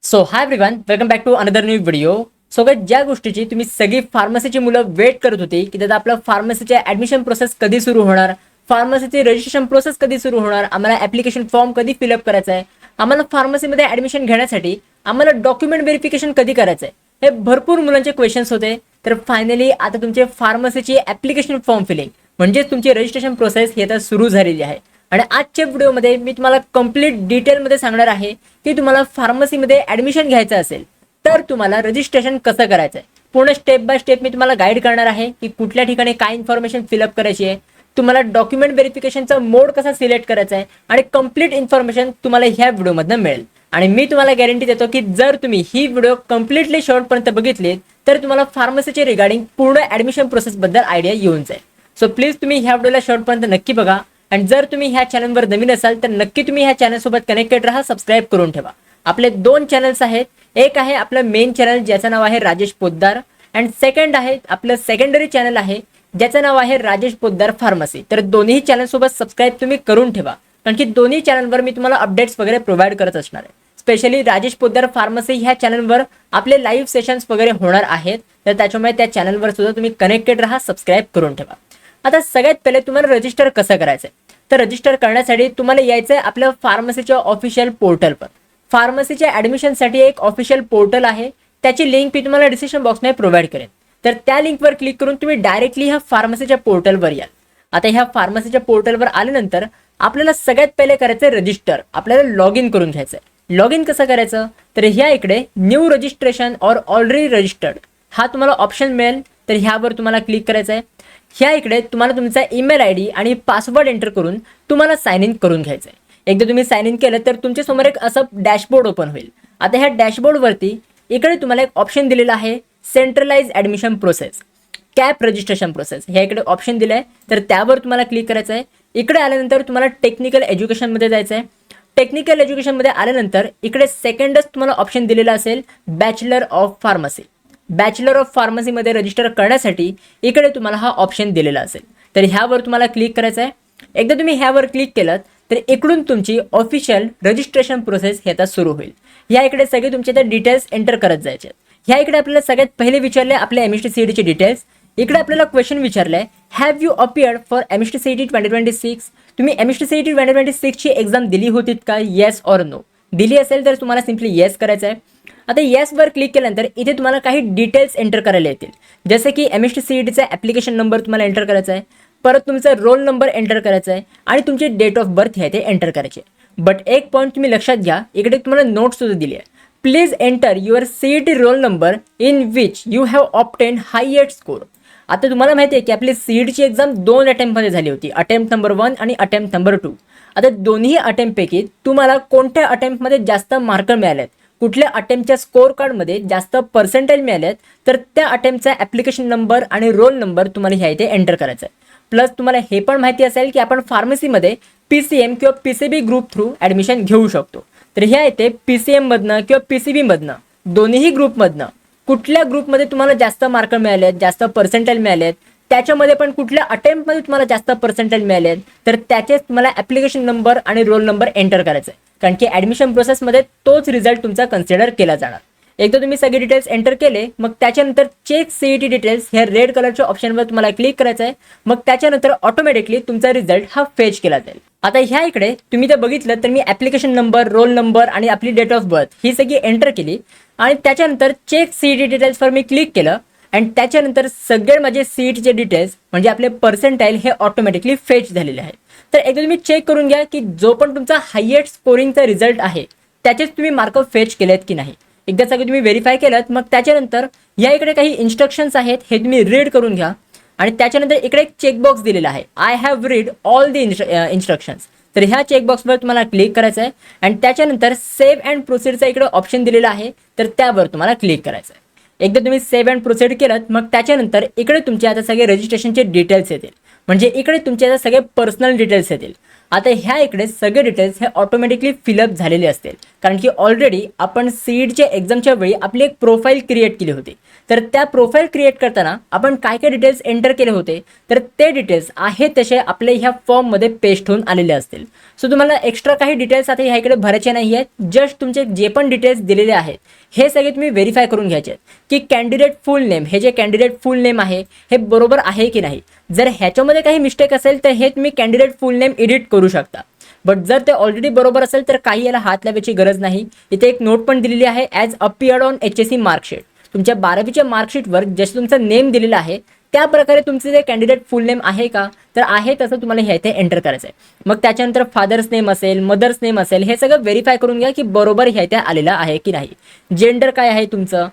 So hi everyone, welcome back to another new video. So guys, ज्या गोष्टीची तुम्ही सगळी फार्मसीची मुलं वेट करत होती की दादा आपलं फार्मसीचे ऍडमिशन प्रोसेस कधी सुरू होणार, फार्मसीची रजिस्ट्रेशन प्रोसेस कधी सुरू होणार, आम्हाला ऍप्लिकेशन फॉर्म कधी फिलअप करायचा आहे, आम्हाला फार्मसीमध्ये ऍडमिशन घेण्यासाठी आम्हाला डॉक्युमेंट व्हेरिफिकेशन कधी करायचं आहे, हे भरपूर मुलांचे क्वेश्चन्स होते. तर फायनली आता तुमचे फार्मसीची ऍप्लिकेशन फॉर्म फिलिंग म्हणजेच तुमची रजिस्ट्रेशन प्रोसेस ही आता सुरू झालेली आहे. आणि आजच्या व्हिडिओमध्ये मी तुम्हाला कंप्लीट डिटेलमध्ये सांगणार आहे की तुम्हाला फार्मसीमध्ये ऍडमिशन घ्यायचं असेल तर तुम्हाला रजिस्ट्रेशन कसं करायचं आहे. पूर्ण स्टेप बाय स्टेप मी तुम्हाला गाईड करणार आहे की कुठल्या ठिकाणी काय इन्फॉर्मेशन फिलअप करायची आहे, तुम्हाला डॉक्युमेंट व्हेरिफिकेशनचा मोड कसा सिलेक्ट करायचा आहे आणि कंप्लीट इन्फॉर्मेशन तुम्हाला ह्या व्हिडिओमधनं मिळेल. आणि मी तुम्हाला गॅरंटी देतो की जर तुम्ही ही व्हिडिओ कम्प्लिटली शेवटपर्यंत बघितली तर तुम्हाला फार्मसीचे रिगार्डिंग पूर्ण ऍडमिशन प्रोसेसबद्दल आयडिया येऊन जाईल. सो प्लीज तुम्ही ह्या व्हिडिओला शेवटपर्यंत नक्की बघा. आणि जर तुम्ही ह्या चॅनलवर नवीन असाल तर नक्की तुम्ही ह्या चॅनलसोबत कनेक्टेड राहा, सबस्क्राईब करून ठेवा. आपले दोन चॅनल्स आहेत. एक आहे आपलं मेन चॅनल ज्याचं नाव आहे राजेश पोद्दार, अँड सेकंड आहे आपलं सेकंडरी चॅनल आहे ज्याचं नाव आहे राजेश पोद्दार फार्मसी. तर दोन्ही चॅनलसोबत सबस्क्राईब तुम्ही करून ठेवा, कारण की दोन्ही चॅनलवर मी तुम्हाला अपडेट्स वगैरे प्रोव्हाइड करत असणार आहे. स्पेशली राजेश पोद्दार फार्मसी ह्या चॅनलवर आपले लाईव्ह सेशन्स वगैरे होणार आहेत, तर त्याच्यामुळे त्या चॅनलवर सुद्धा तुम्ही कनेक्टेड राहा, सबस्क्राईब करून ठेवा. आता सगळ्यात पहिले तुम्हाला रजिस्टर कसं करायचं आहे, तर रजिस्टर करण्यासाठी तुम्हाला यायचं आहे आपल्या फार्मसीच्या ऑफिशियल पोर्टलवर. फार्मसीच्या ॲडमिशनसाठी एक ऑफिशियल पोर्टल आहे, त्याची लिंक मी तुम्हाला डिस्क्रिप्शन बॉक्समध्ये प्रोव्हाइड करेन. तर त्या लिंकवर क्लिक करून तुम्ही डायरेक्टली ह्या फार्मसीच्या पोर्टलवर याल. आता ह्या फार्मसीच्या पोर्टलवर आल्यानंतर आपल्याला सगळ्यात पहिले करायचं आहे रजिस्टर. आपल्याला लॉग इन करून घ्यायचं आहे. लॉग इन कसं करायचं, तर ह्या इकडे new registration or already registered हा तुम्हाला ऑप्शन मिळेल. तर ह्यावर तुम्हाला क्लिक करायचं आहे. ह्या इकडे तुम्हाला तुमचा ईमेल आयडी आणि पासवर्ड एंटर करून तुम्हाला साइन इन करून घ्यायचं आहे. एकदा तुम्ही साइन इन केलं तर तुमच्या समोर एक असं डॅशबोर्ड ओपन होईल. आता ह्या डॅशबोर्डवरती इकडे तुम्हाला एक ऑप्शन दिलेला आहे centralize admission process, CAP registration process. ह्या इकडे ऑप्शन दिलं आहे, तर त्यावर तुम्हाला क्लिक करायचं आहे. इकडे आल्यानंतर तुम्हाला टेक्निकल एज्युकेशनमध्ये जायचं आहे. टेक्निकल एज्युकेशनमध्ये आल्यानंतर इकडे सेकंडच तुम्हाला ऑप्शन दिलेला असेल bachelor of pharmacy. Bachelor of फार्मसीमध्ये रजिस्टर करण्यासाठी इकडे तुम्हाला हा ऑप्शन दिलेला असेल. तर ह्यावर तुम्हाला क्लिक करायचं आहे. एकदा तुम्ही ह्यावर क्लिक केलं तर इकडून तुमची ऑफिशियल रजिस्ट्रेशन प्रोसेस हे आता सुरू होईल. ह्या इकडे सगळे तुमचे ते डिटेल्स एंटर करत जायचे. ह्या इकडे आपल्याला सगळ्यात पहिले विचारले आपल्या MSTCETचे डिटेल्स. इकडे आपल्याला क्वेश्चन विचारलंय have you appeared for MSTCET 2026. तुम्ही MSTCET 2026ची एक्झाम दिली होतीत का, येस ऑर नो. दिली असेल तर तुम्हाला सिम्पली येस करायचं आहे. आता येसवर क्लिक केल्यानंतर इथे तुम्हाला काही डिटेल्स एंटर करायला येतील, जसे की MSTCETचा ॲप्लिकेशन नंबर तुम्हाला एंटर करायचा आहे, परत तुमचा रोल नंबर एंटर करायचा आहे आणि तुमचे डेट ऑफ बर्थ हे ते एंटर करायचे. बट एक पॉईंट तुम्ही लक्षात घ्या, इकडे तुम्हाला नोट सुद्धा दिली आहे. Please enter your CET roll number in which you have obtained highest score. आता तुम्हाला माहिती आहे की आपली CETची एक्झाम 2 अटेम्प्टमध्ये झाली होती, अटेम्प्ट नंबर 1 आणि अटेम्प्ट नंबर 2. आता दोन्ही अटेम्प्टपैकी तुम्हाला कोणत्या अटेम्प्टमध्ये जास्त मार्क मिळाले आहेत, कुठल्या अटेम्प्टच्या स्कोर कार्डमध्ये जास्त पर्सेंटेज मिळालेत, तर त्या अटेम्प्टचा ॲप्लिकेशन नंबर आणि रोल नंबर तुम्हाला ह्या इथे एंटर करायचा आहे. प्लस तुम्हाला हे पण माहिती असेल की आपण फार्मसीमध्ये PCM किंवा PCB ग्रुप थ्रू ॲडमिशन घेऊ शकतो. तर ह्या इथे PCMमधनं किंवा PCBमधनं दोन्ही ग्रुपमधनं कुठल्या ग्रुपमध्ये तुम्हाला जास्त मार्क मिळाले आहेत, जास्त पर्सेंटेज मिळाले आहेत, त्याच्यामध्ये पण कुठल्या अटेम्प्टमध्ये तुम्हाला जास्त पर्सेंटेज मिळाले आहेत, तर त्याचेच तुम्हाला ॲप्लिकेशन नंबर आणि रोल नंबर एंटर करायचा आहे. कारण की ॲडमिशन प्रोसेसमध्ये तोच रिझल्ट तुमचा कन्सिडर केला जाणार. एकदा तुम्ही सगळे डिटेल्स एंटर केले, मग त्याच्यानंतर चेक CET डिटेल्स ह्या रेड कलरच्या ऑप्शनवर तुम्हाला क्लिक करायचं आहे. मग त्याच्यानंतर ऑटोमॅटिकली तुमचा रिझल्ट हा फेच केला जाईल. आता ह्या इकडे तुम्ही ते बघितलं तर मी ॲप्लिकेशन नंबर, रोल नंबर आणि आपली डेट ऑफ बर्थ ही सगळी एंटर केली आणि त्याच्यानंतर चेक CET डिटेल्सवर मी क्लिक केलं आणि त्याच्यानंतर सगळे माझे CETचे डिटेल्स म्हणजे आपले पर्सेंटाईल हे ऑटोमॅटिकली फेच झालेले आहेत. तर एकदा तुम्ही चेक करून घ्या की जो पण तुमचा हायएस्ट स्कोरिंगचा रिझल्ट आहे त्याचेच तुम्ही मार्क फेच केलेत की नाही. एकदा सगळं तुम्ही व्हेरीफाय केलं, मग त्याच्यानंतर या इकडे काही इन्स्ट्रक्शन्स आहेत हे तुम्ही रीड करून घ्या. आणि त्याच्यानंतर इकडे एक चेकबॉक्स दिलेला आहे, I have read all the instructions. तर ह्या चेकबॉक्सवर तुम्हाला क्लिक करायचं आहे आणि त्याच्यानंतर सेव्ह अँड प्रोसीडचा इकडे ऑप्शन दिलेला आहे, तर त्यावर तुम्हाला क्लिक करायचं आहे. एकदा तुम्ही सेव्ह अँड प्रोसीड केलं, मग त्याच्यानंतर इकडे तुमचे आता सगळे रजिस्ट्रेशनचे डिटेल्स येतील. म्हणजे इकडे तुमचे आता सगळे पर्सनल डिटेल्स येतील. आता ह्या इकडे सगळे डिटेल्स हे ऑटोमॅटिकली फिलअप झालेले असतील, कारण की ऑलरेडी आपण सीईडच्या एक्झामच्या वेळी आपली एक प्रोफाईल क्रिएट केली होती. तर त्या प्रोफाईल क्रिएट करताना आपण काय काय डिटेल्स एंटर केले होते, तर ते डिटेल्स आहेत तसे आपल्या ह्या फॉर्ममध्ये पेस्ट होऊन आलेले असतील. सो तुम्हाला एक्स्ट्रा काही डिटेल्स आता ह्या इकडे भरायचे नाही आहेत. जस्ट तुमचे जे पण डिटेल्स दिलेले आहेत हे सगळे तुम्ही व्हेरीफाय करून घ्यायचे की कॅन्डिडेट फुल नेम, हे जे कॅन्डिडेट फुल नेम आहे हे बरोबर आहे की नाही. जर ह्याच्यामध्ये काही मिस्टेक असेल तर हे तुम्ही कॅन्डिडेट फुल नेम एडिट करू शकता. बट जर ते ऑलरेडी बरोबर असेल तर काही याला हात लावायची गरज नाही. इथे एक नोट पण दिलेली आहे, as appeared on HSC marksheet. तुमच्या 12वीच्या मार्कशीटवर जसं तुमचं नेम दिलेलं आहे त्या प्रकारे तुमचे जे कॅन्डिडेट फुल नेम आहे का, तर आहे तसं तुम्हाला हे इथे एंटर करायचं आहे. मग त्याच्यानंतर फादर्स नेम असेल, मदर्स नेम असेल, हे सगळं व्हेरीफाय करून घ्या की बरोबर हे इथे आलेलं आहे की नाही. जेंडर काय आहे तुमचं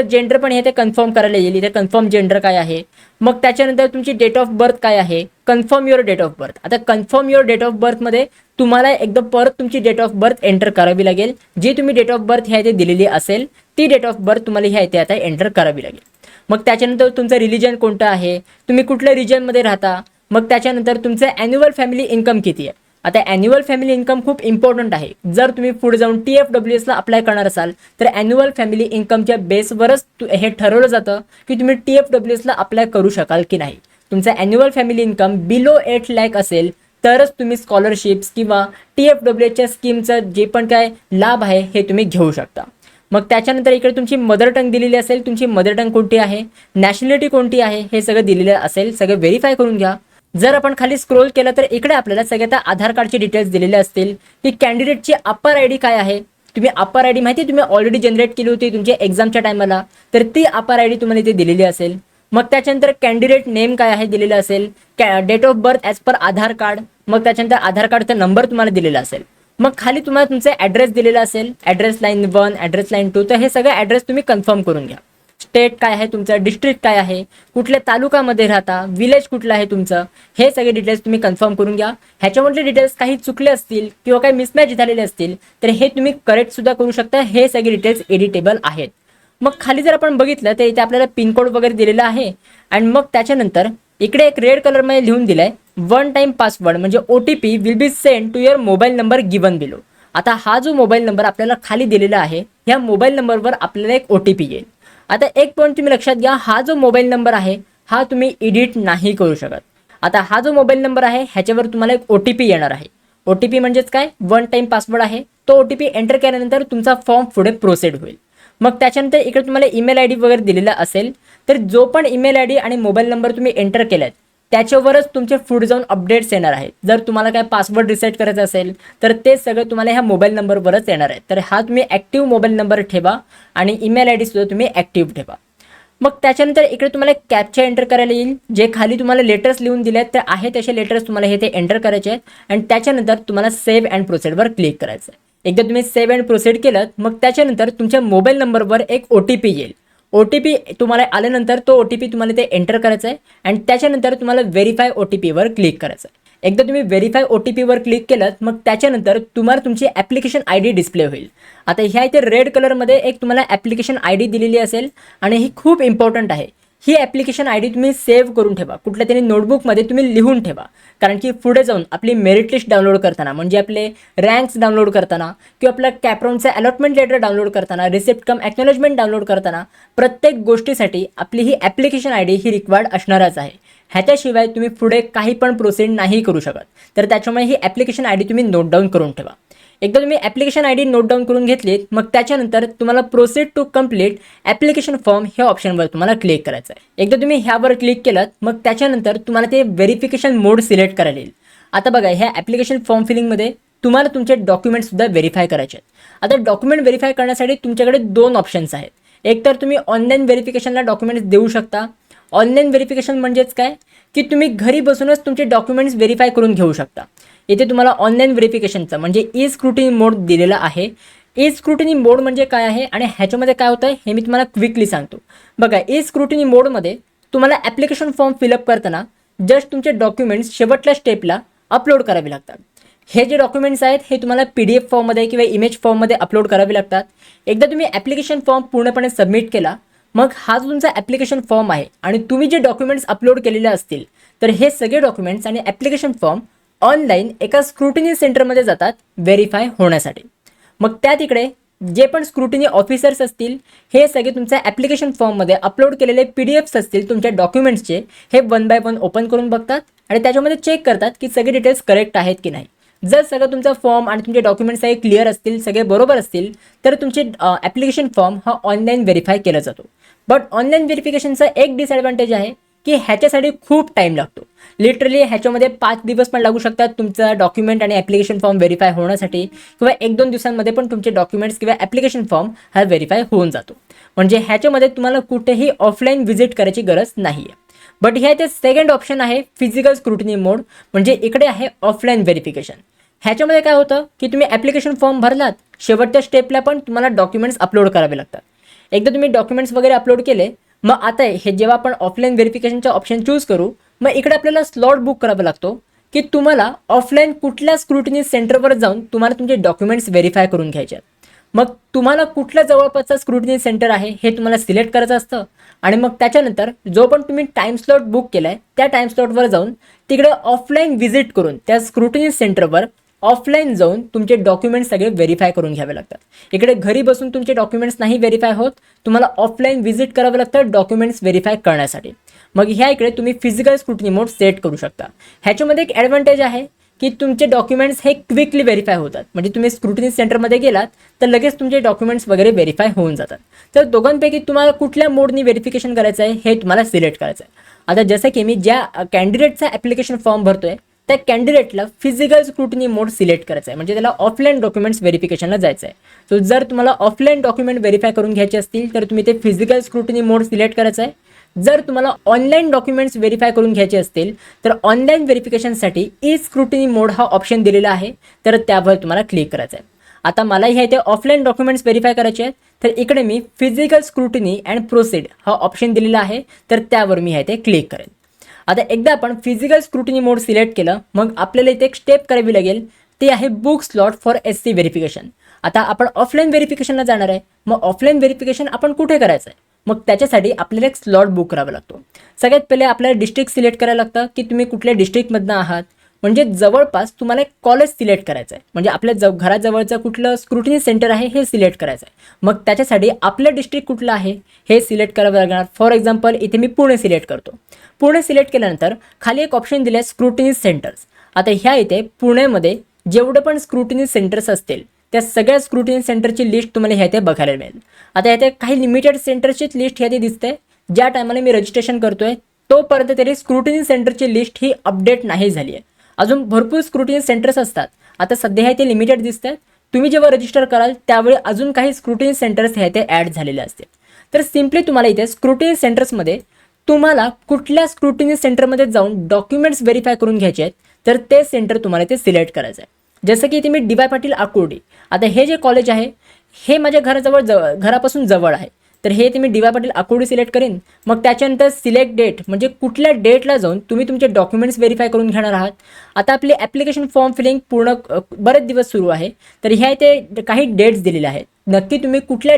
जेंडर पण हे ते कन्फर्म करायला येईल. इथे कन्फर्म जेंडर काय आहे. मग त्याच्यानंतर तुमची डेट ऑफ बर्थ काय आहे, confirm your date of birth. आता कन्फर्म युअर डेट ऑफ बर्थमध्ये तुम्हाला एकदम परत तुमची डेट ऑफ बर्थ एंटर करावी लागेल. जी तुम्ही डेट ऑफ बर्थ ह्या इथे दिलेली असेल ती डेट ऑफ बर्थ तुम्हाला ह्या इथे आता एंटर करावी लागेल. मग त्याच्यानंतर तुमचं रिलिजन कोणतं आहे, तुम्ही कुठल्या रिजनमध्ये राहता. मग त्याच्यानंतर तुमचं ॲन्युअल फॅमिली इन्कम किती आहे. आता ॲन्युअल फॅमिली इन्कम खूप इम्पॉर्टंट आहे. जर तुम्ही पुढे जाऊन TFWSला अप्लाय करणार असाल तर ॲन्युअल फॅमिली इन्कमच्या बेसवरच हे ठरवलं जातं की तुम्ही TFWSला अप्लाय करू शकाल की नाही. तुमचं annual family income below 8 lakh असेल तरच तुम्ही स्कॉलरशिप्स किंवा TFWSच्या स्कीमचं जे पण काय लाभ आहे हे तुम्ही घेऊ शकता. मग त्याच्यानंतर इकडे तुमची मदर टंग दिलेली असेल, तुमची मदर टंग कोणती आहे, नॅशनॅलिटी कोणती आहे, हे सगळं दिलेलं असेल. सगळं व्हेरीफाय करून घ्या. जर आपण खाली स्क्रोल केलं तर इकडे आपल्याला सगळ्यात आधार कार्डचे डिटेल्स दिलेले असतील की कॅन्डिडेटची अप्पर आयडी काय आहे. तुम्ही अप्पर आयडी माहिती तुम्ही ऑलरेडी जनरेट केली होती तुमच्या एक्झामच्या टायमाला, तर ती अप्पर आयडी तुम्हाला इथे दिलेली असेल. मग त्याच्यानंतर कॅन्डिडेट नेम काय आहे दिलेलं असेल, date of birth as per Aadhaar card. मग त्याच्यानंतर आधार कार्डचा नंबर तुम्हाला दिलेला असेल. मग खाली तुम्हाला तुमचा ॲड्रेस दिलेला असेल, ॲड्रेस लाईन 1, ॲड्रेस लाईन 2. तर हे सगळे ॲड्रेस तुम्ही कन्फर्म करून घ्या. स्टेट काय आहे तुमचं, डिस्ट्रिक्ट काय आहे, कुठल्या तालुक्यामध्ये राहता, विलेज कुठलं आहे तुमचं, हे सगळे डिटेल्स तुम्ही कन्फर्म करून घ्या. ह्याच्यामधले डिटेल्स काही चुकले असतील किंवा काही मिसमॅच झालेले असतील तर हे तुम्ही करेक्ट सुद्धा करू शकता. हे सगळे डिटेल्स एडिटेबल आहेत. मग खाली जर आपण बघितलं तर इथे आपल्याला पिनकोड वगैरे दिलेला आहे. आणि मग त्याच्यानंतर इकडे एक रेड कलरमध्ये लिहून दिलाय 1 टाइम पासवर्ड, म्हणजे OTP will be send to your mobile number given below. आता हा जो मोबाईल नंबर आपल्याला खाली दिलेला आहे ह्या मोबाईल नंबरवर आपल्याला एक OTP येईल. आता एक पॉईंट तुम्ही लक्षात घ्या, हा जो मोबाईल नंबर आहे हा तुम्ही एडिट नाही करू शकत. आता हा जो मोबाईल नंबर आहे ह्याच्यावर तुम्हाला एक OTP येणार आहे. OTP म्हणजेच काय, 1 टाइम पासवर्ड आहे. तो OTP एंटर केल्यानंतर तुमचा फॉर्म पुढे प्रोसेड होईल. मग त्याच्यानंतर इकडे तुम्हाला ईमेल ID वगैरे दिलेला असेल तर जो पण ईमेल ID आणि मोबाईल नंबर तुम्ही एंटर केलात त्याच्यावरच तुमचे पुढे जाऊन अपडेट्स येणार आहेत. जर तुम्हाला काय पासवर्ड रिसेट करायचा असेल तर ते सगळं तुम्हाला ह्या मोबाईल नंबरवरच येणार आहे. तर हा तुम्ही ॲक्टिव्ह मोबाईल नंबर ठेवा आणि ईमेल ID सुद्धा तुम्ही ॲक्टिव्ह ठेवा. मग त्याच्यानंतर इकडे तुम्हाला एक कॅप्चा एंटर करायला येईल. जे खाली तुम्हाला लेटर्स लिहून दिले आहेत ते आहे तसे लेटर्स तुम्हाला हे ते एंटर करायचे आहेत. आणि त्याच्यानंतर तुम्हाला सेव्ह अँड प्रोसीडवर क्लिक करायचं आहे. एकदा तुम्ही सेव्ह अँड प्रोसीड केलं मग त्याच्यानंतर तुमच्या मोबाईल नंबरवर एक OTP येईल. OTP तुम्हाला आल्यानंतर तो OTP तुम्हाला ते एंटर करायचा आहे आणि त्याच्यानंतर तुम्हाला व्हेरीफाय OTPवर क्लिक करायचं आहे. एकदा तुम्ही व्हेरीफाय OTPवर क्लिक केलं मग त्याच्यानंतर तुम्हाला तुमची ॲप्लिकेशन ID डिस्प्ले होईल. आता ह्या इथे रेड कलरमध्ये एक तुम्हाला ॲप्लिकेशन ID दिलेली असेल आणि ही खूप इम्पॉर्टंट आहे. ही ॲप्लिकेशन ID तुम्ही सेव्ह करून ठेवा, कुठल्या तरी नोटबुकमध्ये तुम्ही लिहून ठेवा. कारण की पुढे जाऊन आपली मेरिट लिस्ट डाउनलोड करताना, म्हणजे आपले रँक्स डाउनलोड करताना किंवा आपल्या कॅप्रॉनचं अलॉटमेंट लेटर डाउनलोड करताना, रिसिप्ट कम ॲक्नॉलेजमेंट डाउनलोड करताना प्रत्येक गोष्टीसाठी आपली ही ॲप्लिकेशन ID ही रिक्वायर्ड असणारच आहे. ह्याच्याशिवाय तुम्ही पुढे काही पण प्रोसीड नाही करू शकत. तर त्याच्यामुळे ही ॲप्लिकेशन ID तुम्ही नोट डाऊन करून ठेवा. एकदा तुम्ही ॲप्लिकेशन ID नोट डाऊन करून घेतलीत मग त्याच्यानंतर तुम्हाला proceed to complete application form ह्या ऑप्शनवर तुम्हाला क्लिक करायचं आहे. एकदा तुम्ही ह्यावर क्लिक केलं मग त्याच्यानंतर तुम्हाला ते व्हेरिफिकेशन मोड सिलेक्ट करायला येईल. आता बघा ह्या ॲप्लिकेशन फॉर्म फिलिंगमध्ये तुम्हाला तुमचे डॉक्युमेंट्ससुद्धा व्हेरीफाय करायचे आहेत. आता डॉक्युमेंट व्हेरीफाय करण्यासाठी तुमच्याकडे 2 ऑप्शन्स आहेत. एक तर तुम्ही ऑनलाईन व्हेरिफिकेशनला डॉक्युमेंट्स देऊ शकता. ऑनलाईन व्हेरिफिकेशन म्हणजेच काय की तुम्ही घरी बसूनच तुमचे डॉक्युमेंट्स व्हेरीफाय करून घेऊ शकता. इथे तुम्हाला ऑनलाईन व्हेरिफिकेशनचं म्हणजे ई स्क्रुटिनी मोड दिलेला आहे. ई स्क्रुटिनी मोड म्हणजे काय आहे आणि ह्याच्यामध्ये काय होतं हे मी तुम्हाला क्विकली सांगतो. बघा ई स्क्रुटिनी मोडमध्ये तुम्हाला ॲप्लिकेशन फॉर्म फिलअप करताना जस्ट तुमचे डॉक्युमेंट्स शेवटच्या स्टेपला अपलोड करावे लागतात. हे जे डॉक्युमेंट्स आहेत हे तुम्हाला PDF फॉर्ममध्ये किंवा इमेज फॉर्ममध्ये अपलोड करावे लागतात. एकदा तुम्ही ॲप्लिकेशन फॉर्म पूर्णपणे सबमिट केला मग हा जो तुमचा ॲप्लिकेशन फॉर्म आहे आणि तुम्ही जे डॉक्युमेंट्स अपलोड केलेले असतील तर हे सगळे डॉक्युमेंट्स आणि ॲप्लिकेशन फॉर्म ऑनलाईन एका स्क्रुटिनी सेंटरमध्ये जातात व्हेरीफाय होण्यासाठी. मग त्या तिकडे जे पण स्क्रुटिनी ऑफिसर्स असतील हे सगळे तुमच्या ॲप्लिकेशन फॉर्ममध्ये अपलोड केलेले PDFs असतील तुमच्या डॉक्युमेंट्सचे, हे वन बाय वन ओपन करून बघतात आणि त्याच्यामध्ये चेक करतात की सगळे डिटेल्स करेक्ट आहेत की नाही. जर सगळं तुमचा फॉर्म आणि तुमचे डॉक्युमेंट्स सगळे क्लिअर असतील, सगळे बरोबर असतील, तर तुमचे ॲप्लिकेशन फॉर्म हा ऑनलाईन व्हेरीफाय केला जातो. बट ऑनलाईन व्हेरिफिकेशनचा एक डिसएडव्हान्टेज आहे की ह्याच्यासाठी खूप टाईम लागतो. लिटरली ह्याच्यामध्ये 5 दिवस पण लागू शकतात तुमचा डॉक्युमेंट आणि ॲप्लिकेशन फॉर्म व्हेरीफाय होण्यासाठी, किंवा 1-2 दिवसांमध्ये पण तुमचे डॉक्युमेंट्स किंवा ॲप्लिकेशन फॉर्म हा व्हेरीफाय होऊन जातो. म्हणजे ह्याच्यामध्ये तुम्हाला कुठेही ऑफलाईन व्हिजिट करायची गरज नाही आहे. बट ह्या ते सेकंड ऑप्शन आहे फिजिकल स्क्रुटिनी मोड, म्हणजे इकडे आहे ऑफलाईन व्हेरिफिकेशन. ह्याच्यामध्ये काय होतं की तुम्ही ॲप्लिकेशन फॉर्म भरलात, शेवटच्या स्टेपला पण तुम्हाला डॉक्युमेंट्स अपलोड करावे लागतात. एकदा तुम्ही डॉक्युमेंट्स वगैरे अपलोड केले, मग आता हे जेव्हा आपण ऑफलाईन व्हेरिफिकेशनचा ऑप्शन चूज करू, मग इकडे आपल्याला स्लॉट बुक करावा लागतो की तुम्हाला ऑफलाईन कुठल्या स्क्रुटिनी सेंटरवर जाऊन तुम्हाला तुमचे डॉक्युमेंट्स व्हेरीफाय करून घ्यायचे आहेत. मग तुम्हाला कुठल्या जवळपासचा स्क्रुटिनी सेंटर आहे हे तुम्हाला सिलेक्ट करायचं असतं आणि मग त्याच्यानंतर जो पण तुम्ही टाईम स्लॉट बुक केला आहे त्या टाईम स्लॉटवर जाऊन तिकडे ऑफलाईन व्हिजिट करून त्या स्क्रुटिनी सेंटरवर ऑफलाईन जाऊन तुमचे डॉक्युमेंट्स सगळे व्हेरीफाय करून घ्यावे लागतात. इकडे घरी बसून तुमचे डॉक्युमेंट्स नाही व्हेरीफाय होत, तुम्हाला ऑफलाईन व्हिजिट करावं लागतं डॉक्युमेंट्स व्हेरीफाय करण्यासाठी. मग ह्या इकडे तुम्ही फिजिकल स्क्रुटिनी मोड सेट करू शकता. ह्याच्यामध्ये एक ॲडव्हान्टेज आहे की तुमचे डॉक्युमेंट्स हे क्विकली व्हेरीफाय होतात. म्हणजे तुम्ही स्क्रुटिनी सेंटरमध्ये गेलात तर लगेच तुमचे डॉक्युमेंट्स वगैरे व्हेरीफाय होऊन जातात. तर दोघांपैकी तुम्हाला कुठल्या मोडनी व्हेरिफिकेशन करायचं आहे हे तुम्हाला सिलेक्ट करायचं आहे. आता जसं की मी ज्या कॅन्डिडेटचा ॲप्लिकेशन फॉर्म भरतोय त्या कॅन्डिडेटला फिजिकल स्क्रुटिनी मोड सिलेक्ट करायचा आहे, म्हणजे त्याला ऑफलाईन डॉक्युमेंट्स व्हेरिफिकेशनला जायचं आहे. सो जर तुम्हाला ऑफलाईन डॉक्युमेंट व्हेरीफाय करून घ्यायचे असतील तर तुम्ही ते फिजिकल स्क्रुटिनी मोड सिलेक्ट करायचं आहे. जर तुम्हाला ऑनलाईन डॉक्युमेंट्स व्हेरीफाय करून घ्यायचे असतील तर ऑनलाईन व्हेरिफिकेशनसाठी ई स्क्रुटिनी मोड हा ऑप्शन दिलेला आहे, तर त्यावर तुम्हाला क्लिक करायचं आहे. आता मला हे इथे ऑफलाईन डॉक्युमेंट्स व्हेरीफाय करायचे आहेत, तर इकडे मी फिजिकल स्क्रुटिनी अँड प्रोसीड हा ऑप्शन दिलेला आहे, तर त्यावर मी इथे क्लिक करेन. आता एकदा आपण फिजिकल स्क्रुटिनी मोड सिलेक्ट केलं, मग आपल्याला इथे एक स्टेप करावी लागेल, ते आहे book slot for SC verification. आता आपण ऑफलाईन व्हेरिफिकेशनला जाणार आहे, मग ऑफलाईन व्हेरिफिकेशन आपण कुठे करायचं आहे? मग त्याच्यासाठी आपल्याला एक स्लॉट बुक करावा लागतो. सगळ्यात पहिले आपल्याला डिस्ट्रिक्ट सिलेक्ट करायला लागतं की तुम्ही कुठल्या डिस्ट्रिक्टमधनं आहात. म्हणजे जवळपास तुम्हाला एक कॉलेज सिलेक्ट करायचं आहे, म्हणजे आपल्या घराजवळचं कुठलं स्क्रुटिनी सेंटर आहे हे सिलेक्ट करायचं आहे. मग त्याच्यासाठी आपलं डिस्ट्रिक्ट कुठलं आहे हे सिलेक्ट करावं लागणार. फॉर एक्झाम्पल इथे मी पुणे सिलेक्ट करतो. पुणे सिलेक्ट केल्यानंतर खाली एक ऑप्शन दिलं आहे स्क्रुटिनी सेंटर्स. आता ह्या इथे पुण्यामध्ये जेवढे पण स्क्रुटिनी सेंटर्स असतील त्या सगळ्या स्क्रुटिनी सेंटरची लिस्ट तुम्हाला ह्या इथे बघायला मिळेल. आता ह्याथे काही लिमिटेड सेंटरचीच लिस्ट ह्या इथे दिसते. ज्या टायमाला मी रजिस्ट्रेशन करतोय तोपर्यंत तरी स्क्रुटिनी सेंटरची लिस्ट ही अपडेट नाही झाली आहे. अजून भरपूर स्क्रुटिनी सेंटर्स असतात. आता सध्या ह्या इथे लिमिटेड दिसतात. तुम्ही जेव्हा रजिस्टर कराल त्यावेळी अजून काही स्क्रुटिनी सेंटर्स ह्या इथे ॲड झालेले असतील. तर सिम्पली तुम्हाला इथे स्क्रुटिनी सेंटर्समध्ये तुम्हाला कुठल्या स्क्रुटिनी सेंटरमध्ये जाऊन डॉक्युमेंट्स व्हेरीफाय करून घ्यायचे आहेत तर ते सेंटर तुम्हाला इथे सिलेक्ट करायचं आहे. जसं की इथे मी DY पाटील आकुर्डी, आता हे जे कॉलेज आहे हे माझ्या घरापासून जवळ आहे, तर हे ते मी DY पाटील आकुर्डी सिलेक्ट करेन. मग त्याच्यानंतर सिलेक्ट डेट, म्हणजे कुठल्या डेटला जाऊन तुम्ही तुमचे डॉक्युमेंट्स व्हेरीफाय करून घेणार आहात. आता आपले ॲप्लिकेशन फॉर्म फिलिंग पूर्ण बरेच दिवस सुरू आहे, तर ह्या इथे काही डेट्स दिलेल्या आहेत. नक्की तुम्ही कुठल्या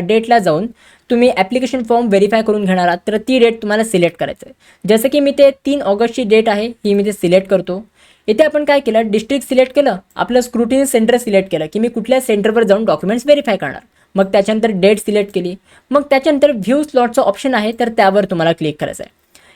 डेटला जाऊन तुम्ही ॲप्लिकेशन फॉर्म व्हेरीफाय करून घेणार आहात तर ती डेट तुम्हाला सिलेक्ट करायचं आहे. जसं की मी ते 3 ऑगस्टची डेट आहे ही मी ते सिलेक्ट करतो. इथे आपण काय केलं, डिस्ट्रिक्ट सिलेक्ट केलं, आपलं स्क्रुटिनी सेंटर सिलेक्ट केलं की मी कुठल्या सेंटरवर जाऊन डॉक्युमेंट्स व्हेरीफाय करणार. मग त्याच्यानंतर डेट सिलेक्ट केली. मग त्याच्यानंतर व्ह्यू स्लॉटचं ऑप्शन आहे तर त्यावर तुम्हाला क्लिक करायचं आहे.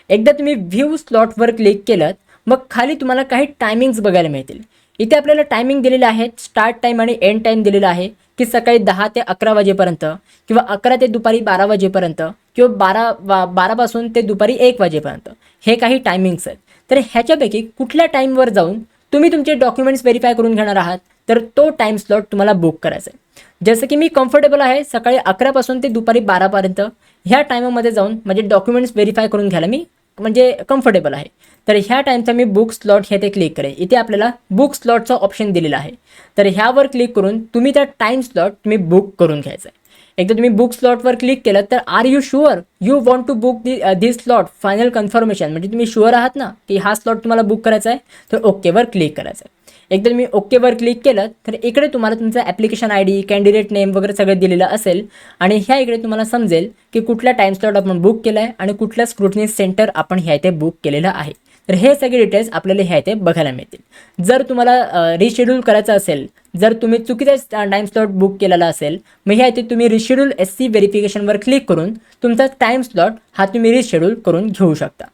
एकदा तुम्ही व्ह्यू स्लॉटवर क्लिक केलं मग खाली तुम्हाला काही टायमिंग्स बघायला मिळतील. इथे आपल्याला टायमिंग दिलेलं आहे, स्टार्ट टाईम आणि एंड टाईम दिलेला आहे की सकाळी 10 ते 11 वाजेपर्यंत, किंवा 11 ते दुपारी 12 वाजेपर्यंत, किंवा 12 पासून ते दुपारी 1 वाजेपर्यंत. हे काही टायमिंग्स आहेत. तर ह्याच्यापैकी कुठल्या टाईमवर जाऊन तुम्ही तुमचे डॉक्युमेंट्स व्हेरीफाय करून घेणार आहात तर तो टाईम स्लॉट तुम्हाला बुक करायचा आहे. जसं की मी कम्फर्टेबल आहे सकाळी 11 पासून ते दुपारी 12 पर्यंत ह्या टायमामध्ये जाऊन माझे डॉक्युमेंट्स व्हेरीफाय करून घ्यायला मी म्हणजे कम्फर्टेबल आहे. तर ह्या टाईमचा मी बुक स्लॉट हे ते क्लिक करेन. इथे आपल्याला बुक स्लॉटचा ऑप्शन दिलेला आहे, तर ह्यावर क्लिक करून तुम्ही त्या टाईम स्लॉट तुम्ही बुक करून घ्यायचा आहे. एकदा तुम्ही बुक स्लॉटवर क्लिक केलं तर are you sure you want to book this slot, final confirmation, म्हणजे तुम्ही शुअर आहात ना की हा स्लॉट तुम्हाला बुक करायचा आहे, तर ओकेवर क्लिक करायचं आहे. एकदा तुम्ही ओकेवर क्लिक केलं तर इकडे तुम्हाला तुमचा ॲप्लिकेशन ID, कॅन्डिडेट नेम वगैरे सगळं दिलेलं असेल आणि ह्या इकडे तुम्हाला समजेल की कुठला टाईम स्लॉट आपण बुक केला आहे आणि कुठल्या स्क्रुटिनी सेंटर आपण ह्या इथे बुक केलेलं आहे. तर हे सगळे डिटेल्स आपल्याला ह्या इथे बघायला मिळतील. जर तुम्हाला रिशेड्यूल करायचं असेल, जर तुम्ही चुकीचा टाईम स्लॉट बुक केलेला असेल, मग ह्या इथे तुम्ही रिशेड्यूल SC व्हेरिफिकेशनवर क्लिक करून तुमचा टाईम स्लॉट हा तुम्ही रिशेड्यूल करून घेऊ शकता.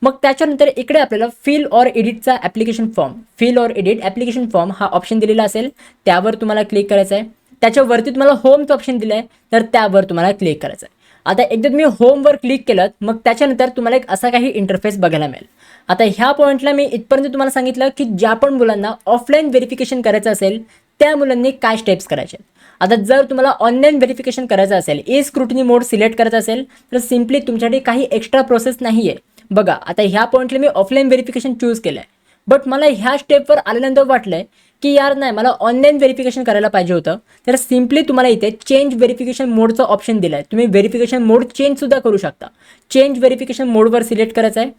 मग त्याच्यानंतर इकडे आपल्याला फिल ऑर एडिटचा application form, fill or edit application form हा ऑप्शन दिलेला असेल, त्यावर तुम्हाला क्लिक करायचं आहे. त्याच्यावरती तुम्हाला होमचं ऑप्शन दिलं आहे, तर त्यावर तुम्हाला क्लिक करायचं आहे. आता एकदा तुम्ही होमवर क्लिक केलं, मग त्याच्यानंतर तुम्हाला एक असा काही इंटरफेस बघायला मिळेल. आता ह्या पॉईंटला मी इथपर्यंत तुम्हाला सांगितलं की ज्या पण मुलांना ऑफलाईन व्हेरिफिकेशन करायचं असेल त्या मुलांनी काय स्टेप्स करायचे. आता जर तुम्हाला ऑनलाईन व्हेरिफिकेशन करायचं असेल, ई स्क्रुटिनी मोड सिलेक्ट करायचं असेल, तर सिम्पली तुमच्याकडे काही एक्स्ट्रा प्रोसेस नाही आहे. बघा आता ह्या पॉईंटला मी ऑफलाईन व्हेरिफिकेशन चूज केलं आहे, बट मला ह्या स्टेपवर आल्यानंतर वाटलं की यार नाही, मला ऑनलाईन व्हेरिफिकेशन करायला पाहिजे होतं. तर सिम्पली तुम्हाला इथे चेंज व्हेरिफिकेशन मोडचं ऑप्शन दिलं आहे. तुम्ही व्हेरिफिकेशन मोड चेंजसुद्धा करू शकता. चेंज व्हेरिफिकेशन मोडवर सिलेक्ट करायचं आहे.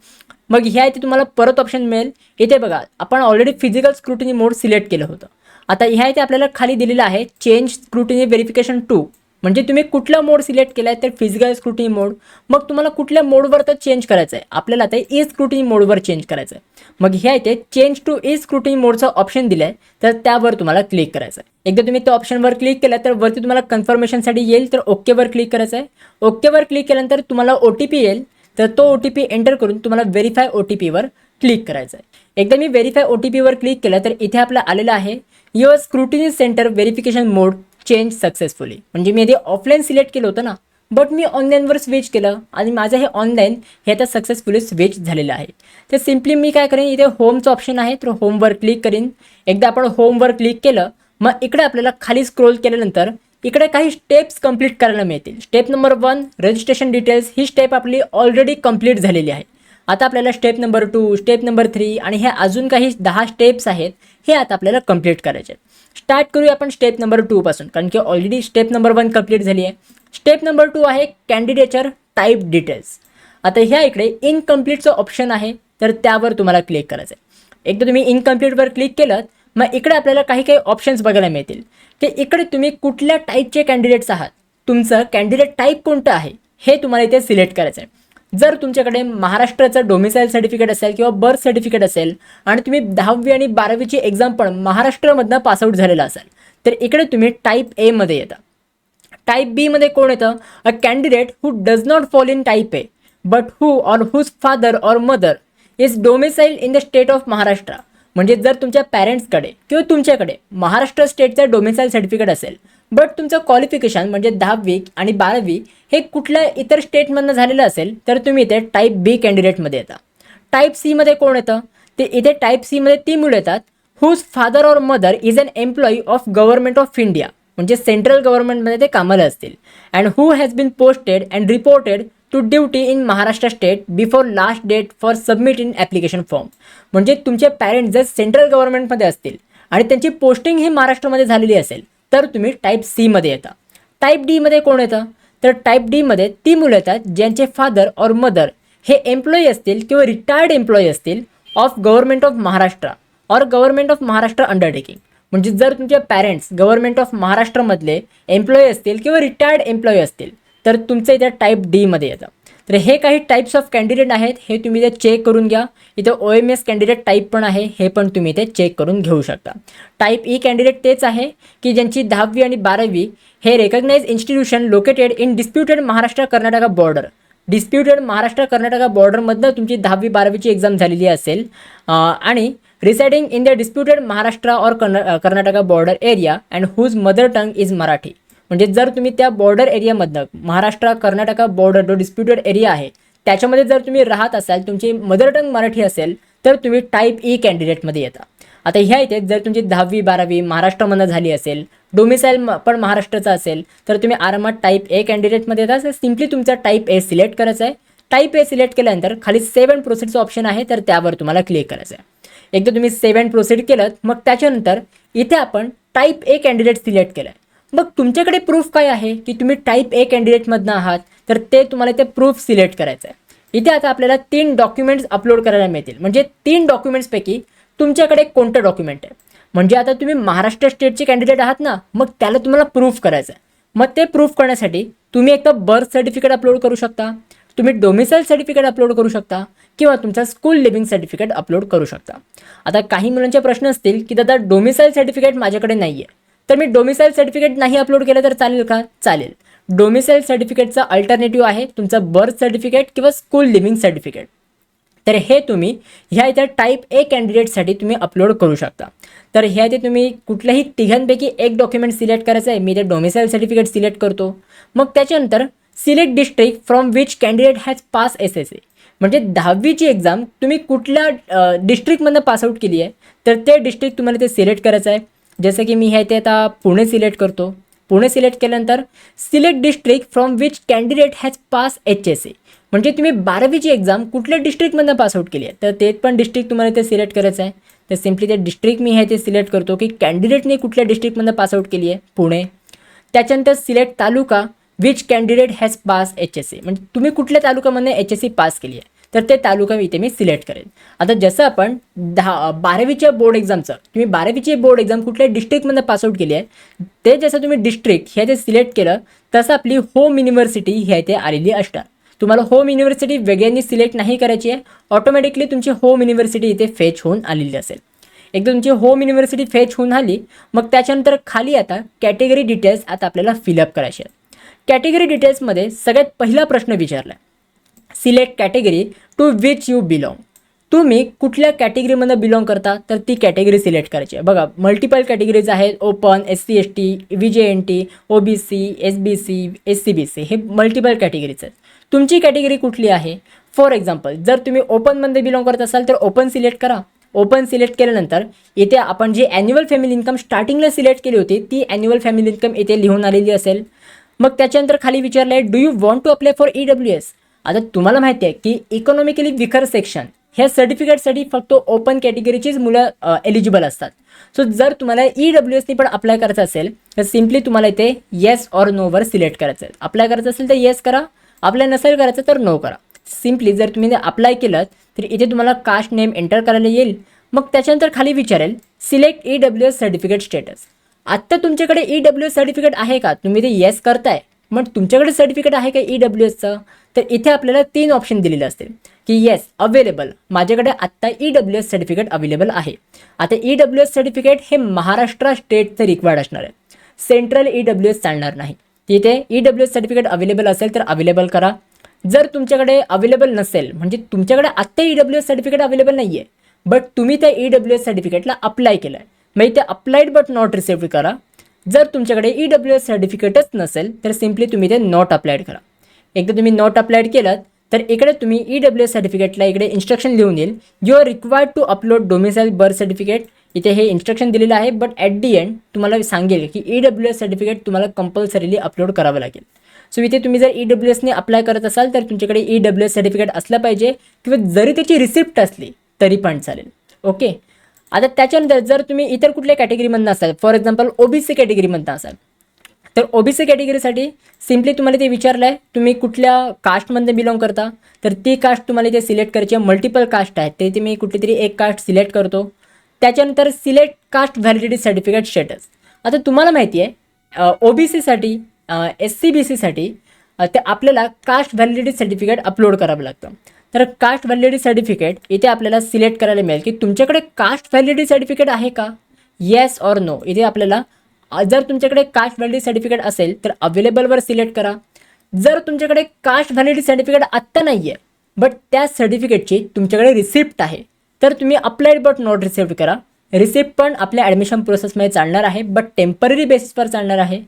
मग ह्या इथे तुम्हाला परत ऑप्शन मिळेल. इथे बघा आपण ऑलरेडी फिजिकल स्क्रुटिनी मोड सिलेक्ट केलं होतं. आता ह्या इथे आपल्याला खाली दिलेलं आहे चेंज स्क्रुटिनी व्हेरिफिकेशन 2, म्हणजे तुम्ही कुठला मोड सिलेक्ट केला आहे तर फिजिकल स्क्रुटिनी मोड. मग तुम्हाला कुठल्या मोडवर तर चेंज करायचं आहे, आपल्याला ते ई स्क्रुटिनी मोडवर चेंज करायचं आहे. मग ह्या इथे चेंज टू ई स्क्रुटिनी मोडचा ऑप्शन दिला आहे, तर त्यावर तुम्हाला क्लिक करायचं आहे. एकदा तुम्ही त्या ऑप्शनवर क्लिक केलं तर वरती तुम्हाला कन्फर्मेशनसाठी येईल, तर ओकेवर क्लिक करायचं आहे. ओकेवर क्लिक केल्यानंतर तुम्हाला OTP येईल, तर तो OTP एंटर करून तुम्हाला व्हेरीफाय OTPवर क्लिक करायचं आहे. एकदा मी व्हेरीफाय OTPवर क्लिक केलं तर इथे आपलं आलेलं आहे your scrutiny centre verification mode change successfully. म्हणजे मी आधी ऑफलाईन सिलेक्ट केलं होतं ना, बट मी ऑनलाईनवर स्विच केलं आणि माझं हे ऑनलाईन हे आता सक्सेसफुली स्विच झालेलं आहे. तर सिम्पली मी काय करेन, इथे होमचं ऑप्शन आहे तर होमवर क्लिक करीन. एकदा आपण होमवर क्लिक केलं, मग इकडे आपल्याला खाली स्क्रोल केल्यानंतर इकडे काही स्टेप्स कंप्लीट करायला मिळतील. स्टेप नंबर 1 रजिस्ट्रेशन डिटेल्स, ही स्टेप आपली ऑलरेडी कंप्लीट झालेली आहे. आता आपल्याला स्टेप नंबर 2, स्टेप नंबर 3 आणि हे अजून काही 10 स्टेप्स आहेत, हे आता आपल्याला कंप्लीट करायचे आहेत. स्टार्ट करूया आपण स्टेप नंबर 2 पासून, कारण की ऑलरेडी स्टेप नंबर 1 कंप्लीट झाली आहे. स्टेप नंबर 2 आहे कॅन्डिडेचर टाईप डिटेल्स. आता ह्या इकडे इनकम्प्लीटचं ऑप्शन आहे, तर त्यावर तुम्हाला क्लिक करायचं आहे. एकदा तुम्ही इनकम्प्लीटवर क्लिक केलं, मग इकडे आपल्याला काही ऑप्शन्स बघायला मिळतील की इकडे तुम्ही कुठल्या टाईपचे कॅन्डिडेट्स आहात, तुमचं कॅन्डिडेट टाईप कोणतं आहे हे तुम्हाला इथे सिलेक्ट करायचं आहे. जर तुमच्याकडे महाराष्ट्राचं डोमिसाईल सर्टिफिकेट असेल किंवा बर्थ सर्टिफिकेट असेल आणि तुम्ही 10वी आणि 12वीची एक्झाम पण महाराष्ट्रामधनं पासआउट झालेला असेल, तर इकडे तुम्ही टाईप A मध्ये येता. टाईप B मध्ये कोण येतं, a candidate who does not fall in type A but who or whose father or mother is domicile in the state of Maharashtra. म्हणजे जर तुमच्या पॅरेंट्सकडे किंवा तुमच्याकडे महाराष्ट्र स्टेटचं डोमिसाईल सर्टिफिकेट असेल, बट तुमचं क्वालिफिकेशन म्हणजे 10वी आणि 12वी हे कुठल्या इतर स्टेटमधनं झालेलं असेल, तर तुम्ही इथे टाईप B कॅन्डिडेटमध्ये येता. टाईप C मध्ये कोण येतं, ते इथे टाईप C मध्ये ती मुलं येतात whose father or mother is an employee of government of India, म्हणजे सेंट्रल गव्हर्नमेंटमध्ये ते कामाला असतील, and who has been posted and reported to duty in Maharashtra state before last date for submit in application form. म्हणजे तुमचे parents जर central गव्हर्नमेंटमध्ये असतील आणि त्यांची पोस्टिंग ही महाराष्ट्रामध्ये झालेली असेल, तर तुम्ही टाईप C मध्ये येता. टाईप D मध्ये कोण येतं, तर टाईप D मध्ये ती मुलं येतात ज्यांचे फादर और मदर हे एम्प्लॉई असतील किंवा रिटायर्ड एम्प्लॉई असतील ऑफ गव्हर्नमेंट ऑफ महाराष्ट्र और गव्हर्नमेंट ऑफ महाराष्ट्र अंडरटेकिंग. म्हणजे जर तुमचे पॅरेंट्स गव्हर्नमेंट ऑफ महाराष्ट्रामधले एम्प्लॉई असतील किंवा रिटायर्ड एम्प्लॉई असतील, तर तुमचं इथे टाईप D मध्ये येतं. तर हे काही टाईप्स ऑफ कॅन्डिडेट आहेत, हे तुम्ही इथे चेक करून घ्या. इथे OMS कॅन्डिडेट टाईप पण आहे, हे पण तुम्ही इथे चेक करून घेऊ शकता. टाईप E कॅन्डिडेट तेच आहे की ज्यांची 10वी आणि 12वी हे recognise institution located in disputed Maharashtra Karnataka border, disputed Maharashtra Karnataka बॉर्डरमधनं तुमची 10वी 12वीची एक्झाम झालेली असेल आणि residing in the disputed Maharashtra और Karnataka border area and whose mother tongue is Marathi. म्हणजे जर तुम्ही त्या बॉर्डर एरियामधनं महाराष्ट्र कर्नाटका बॉर्डर जो डिस्प्युटेड एरिया आहे त्याच्यामध्ये जर तुम्ही राहत असाल, तुमची मदर टंग मराठी असेल, तर तुम्ही टाईप E कॅन्डिडेटमध्ये येता. आता ह्या इथे जर तुमची 10वी 12वी महाराष्ट्रामधनं झाली असेल, डोमिसाईल पण महाराष्ट्राचा असेल, तर तुम्ही आरामात टाईप A कॅन्डिडेटमध्ये येता. तर सिम्पली तुमचा टाईप A सिलेक्ट करायचा आहे. टाईप A सिलेक्ट केल्यानंतर खाली सेव्ह अँड प्रोसीडचं ऑप्शन आहे, तर त्यावर तुम्हाला क्लिक करायचं आहे. एकदा तुम्ही सेव्ह अँड प्रोसीड केलं, मग त्याच्यानंतर इथे आपण टाईप A कॅन्डिडेट सिलेक्ट केलं आहे. मग तुमच्याकडे प्रूफ काय आहे की तुम्ही टाईप A कॅन्डिडेटमधनं आहात, तर ते तुम्हाला इथे प्रूफ सिलेक्ट करायचं आहे. इथे आता आपल्याला 3 डॉक्युमेंट्स अपलोड करायला मिळतील. म्हणजे 3 डॉक्युमेंट्सपैकी तुमच्याकडे कोणतं डॉक्युमेंट आहे. म्हणजे आता तुम्ही महाराष्ट्र स्टेटचे कॅन्डिडेट आहात ना, मग त्याला तुम्हाला प्रूफ करायचं आहे. मग ते प्रूफ करण्यासाठी तुम्ही एकदा बर्थ सर्टिफिकेट अपलोड करू शकता, तुम्ही डोमिसाईल सर्टिफिकेट अपलोड करू शकता किंवा तुमचा स्कूल लिव्हिंग सर्टिफिकेट अपलोड करू शकता. आता काही मुलांचे प्रश्न असतील की दादा डोमिसाईल सर्टिफिकेट माझ्याकडे नाही आहे, तर मी डोमिसाईल सर्टिफिकेट नाही अपलोड केलं तर चालेल का? चालेल. डोमिसाईल सर्टिफिकेटचा अल्टरनेटिव्ह आहे तुमचं बर्थ सर्टिफिकेट किंवा स्कूल लिव्हिंग सर्टिफिकेट. तर हे तुम्ही ह्या इथे टाईप ए कॅन्डिडेटसाठी तुम्ही अपलोड करू शकता. तर ह्या इथे तुम्ही कुठल्याही तिघांपैकी एक डॉक्युमेंट सिलेक्ट करायचं आहे. मी इथे डोमिसाईल सर्टिफिकेट सिलेक्ट करतो. मग त्याच्यानंतर select district from which candidate has pass SSA, म्हणजे 10वीची एक्झाम तुम्ही कुठल्या डिस्ट्रिक्टमधनं पासआउट केली आहे तर ते डिस्ट्रिक्ट तुम्हाला ते सिलेक्ट करायचं आहे. जसं की मी ह्या इथे आता पुणे सिलेक्ट करतो. पुणे सिलेक्ट केल्यानंतर select district from which candidate has pass HSA, म्हणजे तुम्ही 12वीची एक्झाम कुठल्या डिस्ट्रिक्टमधनं पासआउट केली आहे तर ते पण डिस्ट्रिक्ट तुम्हाला ते सिलेक्ट करायचं आहे. तर सिम्पली ते डिस्ट्रिक्ट मी हे ते सिलेक्ट करतो की कॅन्डिडेटने कुठल्या डिस्ट्रिक्टमधनं पासआउट केली आहे, पुणे. त्याच्यानंतर select taluka which candidate has pass HSA, म्हणजे तुम्ही कुठल्या तालुक्यामधनं HSC पास केली आहे तर ते तालुका इथे मी सिलेक्ट करेन. आता जसं आपण 12वीच्या बोर्ड एक्झामचं तुम्ही 12वीची बोर्ड एक्झाम कुठल्या डिस्ट्रिक्टमधनं पासआउट केली आहे ते जसं तुम्ही डिस्ट्रिक्ट हे ते सिलेक्ट केलं तसं आपली होम युनिव्हर्सिटी ह्या इथे आलेली असणार. तुम्हाला होम युनिव्हर्सिटी वेगळ्यांनी सिलेक्ट नाही करायची आहे, ऑटोमॅटिकली तुमची होम युनिव्हर्सिटी इथे फेच होऊन आलेली असेल. एकदा तुमची होम युनिव्हर्सिटी फेच होऊन आली मग त्याच्यानंतर खाली आता कॅटेगरी डिटेल्स आता आपल्याला फिलअप करायचे आहेत. कॅटेगरी डिटेल्समध्ये सगळ्यात पहिला प्रश्न विचारला आहे, select category to which you belong. तुम्ही कुठल्या कॅटेगरीमधनं बिलॉंग करता तर ती कॅटेगरी सिलेक्ट करायची आहे. बघा मल्टिपल कॅटेगरीज आहेत, open, SC ST, VJNT, OBC, SBC, SCBC, हे मल्टिपल कॅटेगरीज आहेत. तुमची कॅटेगरी कुठली आहे? फॉर एक्झाम्पल जर तुम्ही ओपनमध्ये बिलॉंग करत असाल तर ओपन सिलेक्ट करा. ओपन सिलेक्ट केल्यानंतर इथे आपण जी ॲन्युअल फॅमिली इन्कम स्टार्टिंगला सिलेक्ट केली होती ती ॲन्युअल फॅमिली इन्कम इथे लिहून आलेली असेल. मग त्याच्यानंतर खाली विचारलं आहे do you want to apply for EWS. आता तुम्हाला माहिती आहे की इकॉनॉमिकली विकर सेक्शन ह्या सर्टिफिकेटसाठी फक्त ओपन कॅटेगरीचीच मुलं एलिजिबल असतात. सो जर तुम्हाला EWSनी पण अप्लाय करायचं असेल तर सिम्पली तुम्हाला इथे येस ऑर नोवर सिलेक्ट करायचं आहे. अप्लाय करायचं असेल तर येस करा, अप्लाय नसेल करायचं तर नो करा. सिम्पली जर तुम्ही अप्लाय केलं तर इथे तुम्हाला कास्ट नेम एंटर करायला येईल. मग त्याच्यानंतर खाली विचारेल सिलेक्ट EWS सर्टिफिकेट स्टेटस. आत्ता तुमच्याकडे EWS सर्टिफिकेट आहे का? तुम्ही ते येस करताय, मग तुमच्याकडे सर्टिफिकेट आहे का EWSचं? तर इथे आपल्याला 3 ऑप्शन दिलेले असतील की येस अवेलेबल, माझ्याकडे आत्ता EWS सर्टिफिकेट अवेलेबल आहे. आता EWS सर्टिफिकेट हे महाराष्ट्र स्टेटचं रिक्वायर्ड असणार आहे, सेंट्रल EWS चालणार नाही. तिथे EWS सर्टिफिकेट अवेलेबल असेल तर अवेलेबल करा. जर तुमच्याकडे अवेलेबल नसेल म्हणजे तुमच्याकडे आत्ता EWS सर्टिफिकेट अवेलेबल नाही आहे बट तुम्ही त्या EWS सर्टिफिकेटला अप्लाय केलं आहे, मग इथे अप्लाइड बट नॉट रिसिव्ड करा. जर तुमच्याकडे EWS सर्टिफिकेटच नसेल तर सिम्पली तुम्ही ते नॉट अप्लाइड करा. एकदा तुम्ही नॉट अप्लाइड केलं तर इकडे तुम्ही EWS सर्टिफिकेटला इकडे इन्स्ट्रक्शन लिहून येईल you are required to upload domicile birth certificate. इथे हे इन्स्ट्रक्शन दिलेलं आहे बट ॲट दी एंड तुम्हाला सांगेल की EWS सर्टिफिकेट तुम्हाला कंपल्सरीली अपलोड करावं लागेल. सो इथे तुम्ही जर EWSने अप्लाय करत असाल तर तुमच्याकडे EWS सर्टिफिकेट असलं पाहिजे किंवा जरी त्याची रिसिप्ट असली तरी पण चालेल. ओके. आता त्याच्यानंतर जर तुम्ही इतर कुठल्या कॅटेगरीमधनं असाल, फॉर एक्झाम्पल OBC कॅटेगरीमधनं असाल तर OBC कॅटेगरीसाठी सिम्पली तुम्हाला ते विचारलं आहे तुम्ही कुठल्या कास्टमधनं बिलॉंग करता तर ती कास्ट तुम्हाला इथे सिलेक्ट करायची आहे. मल्टिपल कास्ट आहेत ते मी कुठली तरी एक कास्ट सिलेक्ट करतो. त्याच्यानंतर select caste validity certificate status. आता तुम्हाला माहिती आहे OBCसाठी SCBCसाठी ते आपल्याला कास्ट व्हॅलिडिटी सर्टिफिकेट अपलोड करावं लागतं. तर कास्ट व्हॅलिडिटी सर्टिफिकेट इथे आपल्याला सिलेक्ट करायला मिळेल की तुमच्याकडे कास्ट व्हॅलिडिटी सर्टिफिकेट आहे का, येस ऑर नो. इथे आपल्याला जर तुमच्याकडे कास्ट व्हॅलिडिटी सर्टिफिकेट असेल तर अवेलेबलवर सिलेक्ट करा. जर तुमच्याकडे कास्ट व्हॅलिडिटी सर्टिफिकेट आत्ता नाही आहे बट त्या सर्टिफिकेटची तुमच्याकडे रिसिप्ट आहे तर तुम्ही अप्लाइड बट नॉट रिसिप्ट करा. रिसिप्ट पण आपल्या ॲडमिशन प्रोसेसमध्ये चालणार आहे बट टेम्पररी बेसिसवर चालणार आहे.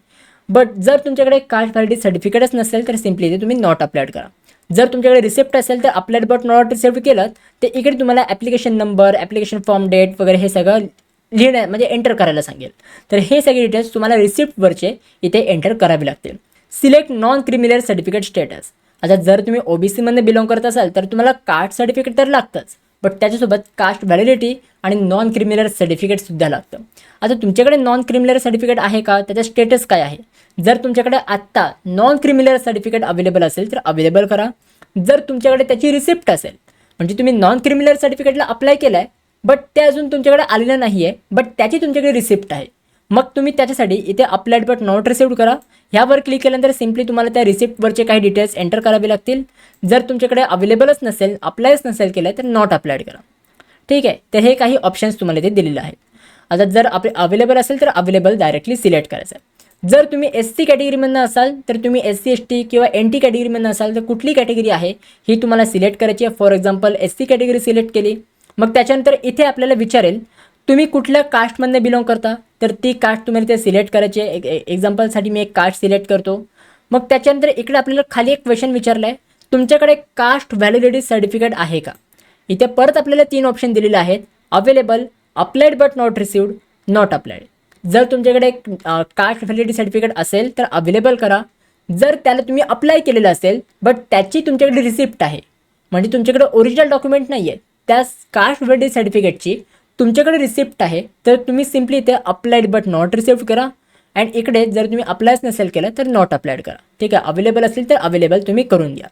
बट जर तुमच्याकडे कास्ट व्हॅलिडिटी सर्टिफिकेटच नसेल तर सिम्पली इथे तुम्ही नॉट अप्लाइड करा. जर तुमच्याकडे रिसिप्ट असेल तर अप्लाइड बट नॉट रिसिप्ट केलं तर इकडे तुम्हाला application number, application form date वगैरे हे सगळं लिहिणं म्हणजे एंटर करायला सांगेल. तर हे सगळे डिटेल्स तुम्हाला रिसिप्टवरचे इथे एंटर करावे लागतील. Select non criminal certificate status. आता जर तुम्ही OBCमधनं बिलॉंग करत असाल तर तुम्हाला कास्ट सर्टिफिकेट तर लागतंच बट त्याच्यासोबत कास्ट व्हॅलिडिटी आणि नॉन क्रिमिनल सर्टिफिकेटसुद्धा लागतं. आता तुमच्याकडे नॉन क्रिमिनल सर्टिफिकेट आहे का, त्याचं स्टेटस काय आहे? जर तुमच्याकडे आत्ता नॉन क्रिमिनल सर्टिफिकेट अवेलेबल असेल तर अवेलेबल करा. जर तुमच्याकडे त्याची रिसिप्ट असेल म्हणजे तुम्ही नॉन क्रिमिनल सर्टिफिकेटला अप्लाय केलं आहे बट ते अजून तुमच्याकडे आलेलं नाही आहे बट त्याची तुमच्याकडे रिसिप्ट आहे मग तुम्ही त्याच्यासाठी इथे अप्लाइड बट नॉट रिसिव्ड करा. ह्यावर क्लिक केल्यानंतर सिम्पली तुम्हाला त्या रिसिप्टवरचे काही डिटेल्स एंटर करावे लागतील. जर तुमच्याकडे अवेलेबलच नसेल, अप्लायच नसेल केलं तर नॉट अप्लाइड करा. ठीक आहे, तर हे काही ऑप्शन्स तुम्हाला इथे दिलेले आहेत. आता जर आपले अवेलेबल असेल तर अवेलेबल डायरेक्टली सिलेक्ट करायचं आहे. जर तुम्ही SC कॅटेगरीमधनं असाल तर तुम्ही SC ST किंवा NT कॅटेगरीमधनं असाल तर कुठली कॅटेगरी आहे ही तुम्हाला सिलेक्ट करायची आहे. For example SC category select केली, मग त्याच्यानंतर इथे आपल्याला विचारेल तुम्ही कुठल्या कास्टमधनं बिलॉंग करता, तर ती कास्ट तुम्हाला इथे सिलेक्ट करायची आहे. एक्झाम्पलसाठी मी एक कास्ट सिलेक्ट करतो. मग त्याच्यानंतर इकडे आपल्याला खाली एक क्वेश्चन विचारला आहे, तुमच्याकडे कास्ट व्हॅलिडिटी सर्टिफिकेट आहे का. इथे परत आपल्याला 3 ऑप्शन दिलेले आहेत, available, applied but not received, not applied. जर तुमच्याकडे कास्ट व्हॅलिडिटी सर्टिफिकेट असेल तर अवेलेबल करा. जर त्याला तुम्ही अप्लाय केलेलं असेल बट त्याची तुमच्याकडे रिसिप्ट आहे, म्हणजे तुमच्याकडे ओरिजिनल डॉक्युमेंट नाही आहे, त्या कास्ट व्हॅलिडिटी सर्टिफिकेटची तुमच्याकडे रिसिप्ट आहे, तर तुम्ही सिम्पली इथे अप्लाइड बट नॉट रिसिव्ड करा. अँड इकडे जर तुम्ही अप्लायच नसेल केलं तर नॉट अप्लाइड करा. ठीक आहे, अवेलेबल असेल तर अवेलेबल तुम्ही करून द्या.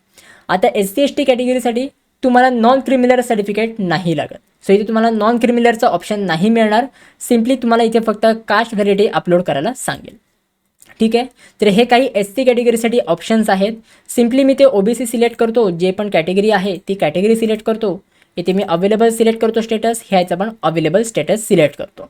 आता SC ST कॅटेगरीसाठी तुम्हाला नॉन क्रिमिनल सर्टिफिकेट नाही लागत. सो इथे तुम्हाला नॉन क्रिमिनलचा ऑप्शन नाही मिळणार. सिम्पली तुम्हाला इथे फक्त कास्ट व्हॅलिडिटी अपलोड करायला सांगेल. ठीक आहे, तर हे काही SC कॅटेगरीसाठी ऑप्शन्स आहेत. सिम्पली मी ते OBC सिलेक्ट करतो, जे पण कॅटेगरी आहे ती कॅटेगरी सिलेक्ट करतो. इथे मी अवेलेबल सिलेक्ट करतो स्टेटस, ह्याचा पण अवेलेबल स्टेटस सिलेक्ट करतो.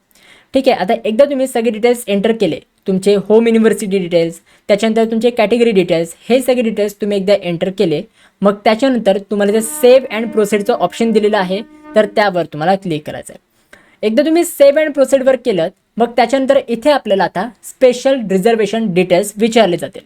ठीक आहे, आता एकदा तुम्ही सगळे डिटेल्स एंटर केले, तुमचे होम युनिव्हर्सिटी डिटेल्स, त्याच्यानंतर तुमचे कॅटेगरी डिटेल्स, हे सगळे डिटेल्स तुम्ही एकदा एंटर केले, मग त्याच्यानंतर तुम्हाला जे सेव्ह अँड प्रोसेडचं ऑप्शन दिलेलं आहे तर त्यावर तुम्हाला क्लिक करायचं आहे. एकदा तुम्ही सेव्ह अँड प्रोसेडवर केलं, मग त्याच्यानंतर इथे आपल्याला आता स्पेशल रिझर्वेशन डिटेल्स विचारले जातील.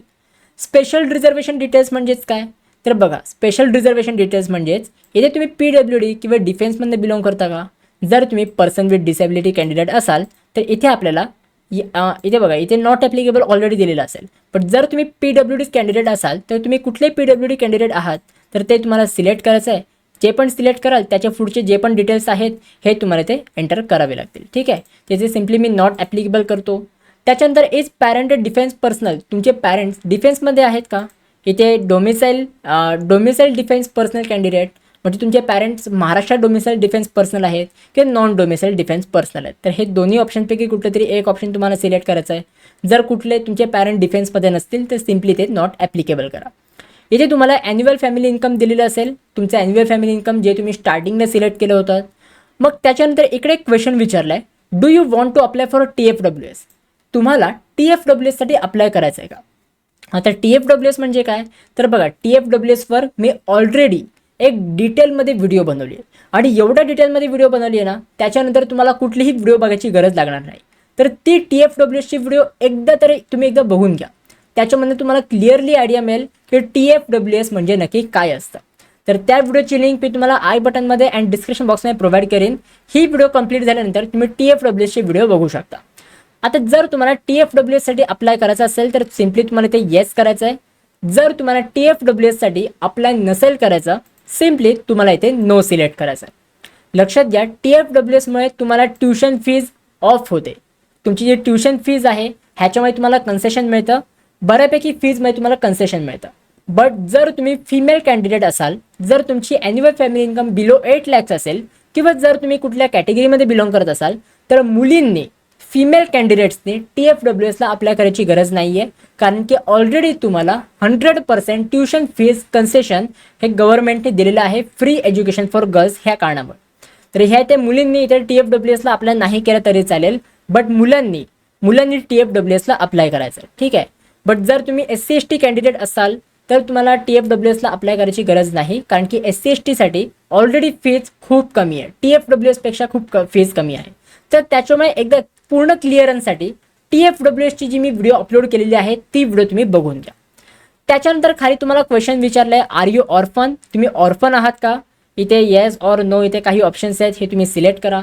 स्पेशल रिझर्वेशन डिटेल्स म्हणजेच काय, तर बघा, स्पेशल रिझर्वेशन डिटेल्स म्हणजेच इथे तुम्ही PWD किंवा डिफेन्समधून बिलॉंग करता का. जर तुम्ही पर्सन विथ डिसेबिलिटी कॅन्डिडेट असाल तर इथे आपल्याला इथे बघा, इथे नॉट ॲप्लिकेबल ऑलरेडी दिलेलं असेल. पण जर तुम्ही PWD कॅन्डिडेट असाल तर तुम्ही कुठले PWD कॅन्डिडेट आहात तर ते तुम्हाला सिलेक्ट करायचं आहे. जे पण सिलेक्ट कराल त्याच्या पुढचे जे पण डिटेल्स आहेत हे तुम्हाला ते एंटर करावे लागतील. ठीक आहे, त्याचे सिम्पली मी नॉट ॲप्लिकेबल करतो. त्याच्यानंतर इज पॅरेंट डिफेन्स पर्सनल, तुमचे पॅरेंट्स डिफेन्समध्ये आहेत का. इथे डोमिसाईल डिफेन्स पर्सनल कॅन्डिडेट, म्हणजे तुमचे parents Maharashtra domicile defence personnel आहेत किंवा नॉन डोमिसाईल डिफेन्स पर्सनल आहेत. तर हे दोन्ही ऑप्शनपैकी कुठलं तरी एक ऑप्शन तुम्हाला सिलेक्ट करायचं आहे. जर कुठले तुमचे पॅरेंट डिफेन्समध्ये नसतील तर सिम्पली ते नॉट ॲप्लिकेबल करा. इथे तुम्हाला ॲन्युअल फॅमिली इन्कम दिलेलं असेल, तुमचं ॲन्युअल फॅमिली इन्कम जे तुम्ही स्टार्टिंगला सिलेक्ट केलं होतं. मग त्याच्यानंतर इकडे एक क्वेश्चन विचारला आहे, do you want to apply for TFWS, तुम्हाला TFWSसाठी अप्लाय करायचं आहे का. आता TFWS म्हणजे काय, तर बघा, TFWSवर मी ऑलरेडी एक डिटेलमध्ये व्हिडिओ बनवली आहे आणि एवढ्या डिटेलमध्ये व्हिडिओ बनवली आहे ना, त्याच्यानंतर तुम्हाला कुठलीही व्हिडिओ बघायची गरज लागणार नाही. तर ती TFWSची व्हिडिओ एकदा तरी तुम्ही एकदा बघून घ्या, त्याच्यामध्ये तुम्हाला क्लिअरली आयडिया मिळेल की TFWS म्हणजे नक्की काय असतं. तर त्या व्हिडिओची लिंक मी तुम्हाला आय बटनमध्ये अँड डिस्क्रिप्शन बॉक्समध्ये प्रोव्हाइड करेन. ही व्हिडिओ कंप्लीट झाल्यानंतर तुम्ही TFWSची व्हिडिओ बघू शकता. आता जर तुम्हाला TFWSसाठी अप्लाय करायचं असेल तर सिम्पली तुम्हाला ते येस करायचं आहे. जर तुम्हाला TFWSसाठी अप्लाय नसेल करायचं, सिम्पली तुम्हाला इथे नो सिलेक्ट करायचं आहे. लक्षात घ्या, TFWSमुळे तुम्हाला ट्युशन फीज ऑफ होते. तुमची जी ट्युशन फीज आहे ह्याच्यामुळे तुम्हाला कन्सेशन मिळतं, बऱ्यापैकी फीजमध्ये तुम्हाला कन्सेशन मिळतं. बट जर तुम्ही फिमेल कॅन्डिडेट असाल, जर तुमची annual family income below 8 lakhs असेल किंवा जर तुम्ही कुठल्या कॅटेगरीमध्ये बिलॉंग करत असाल तर मुलींनी, फिमेल कॅन्डिडेट्सनी TFWSला अप्लाय करायची गरज नाही आहे, कारण की ऑलरेडी तुम्हाला 100% ट्युशन फीज कन्सेशन हे गव्हर्नमेंटने दिलेलं आहे, फ्री एज्युकेशन फॉर गर्ल्स ह्या कारणामुळे. तर ह्या ते मुलींनी इथे TFWSला अप्लाय नाही केलं तरी चालेल, बट मुलांनी TFWSला अप्लाय करायचं आहे. ठीक आहे, बट जर तुम्ही SC ST कॅन्डिडेट असाल तर तुम्हाला TFWSला अप्लाय करायची गरज नाही, कारण की SC STसाठी ऑलरेडी फीज खूप कमी आहे, TFWSपेक्षा खूप फीज कमी आहे. तर त्याच्यामुळे एकदा पूर्ण क्लिअरन्ससाठी TFWSची जी मी व्हिडिओ अपलोड केलेली आहे ती व्हिडिओ तुम्ही बघून घ्या. त्याच्यानंतर खाली तुम्हाला क्वेश्चन विचारलं आहे, आर यू ऑर्फन, तुम्ही ऑर्फन आहात का. इथे येस ऑर नो इथे काही ऑप्शन्स आहेत, हे तुम्ही सिलेक्ट करा.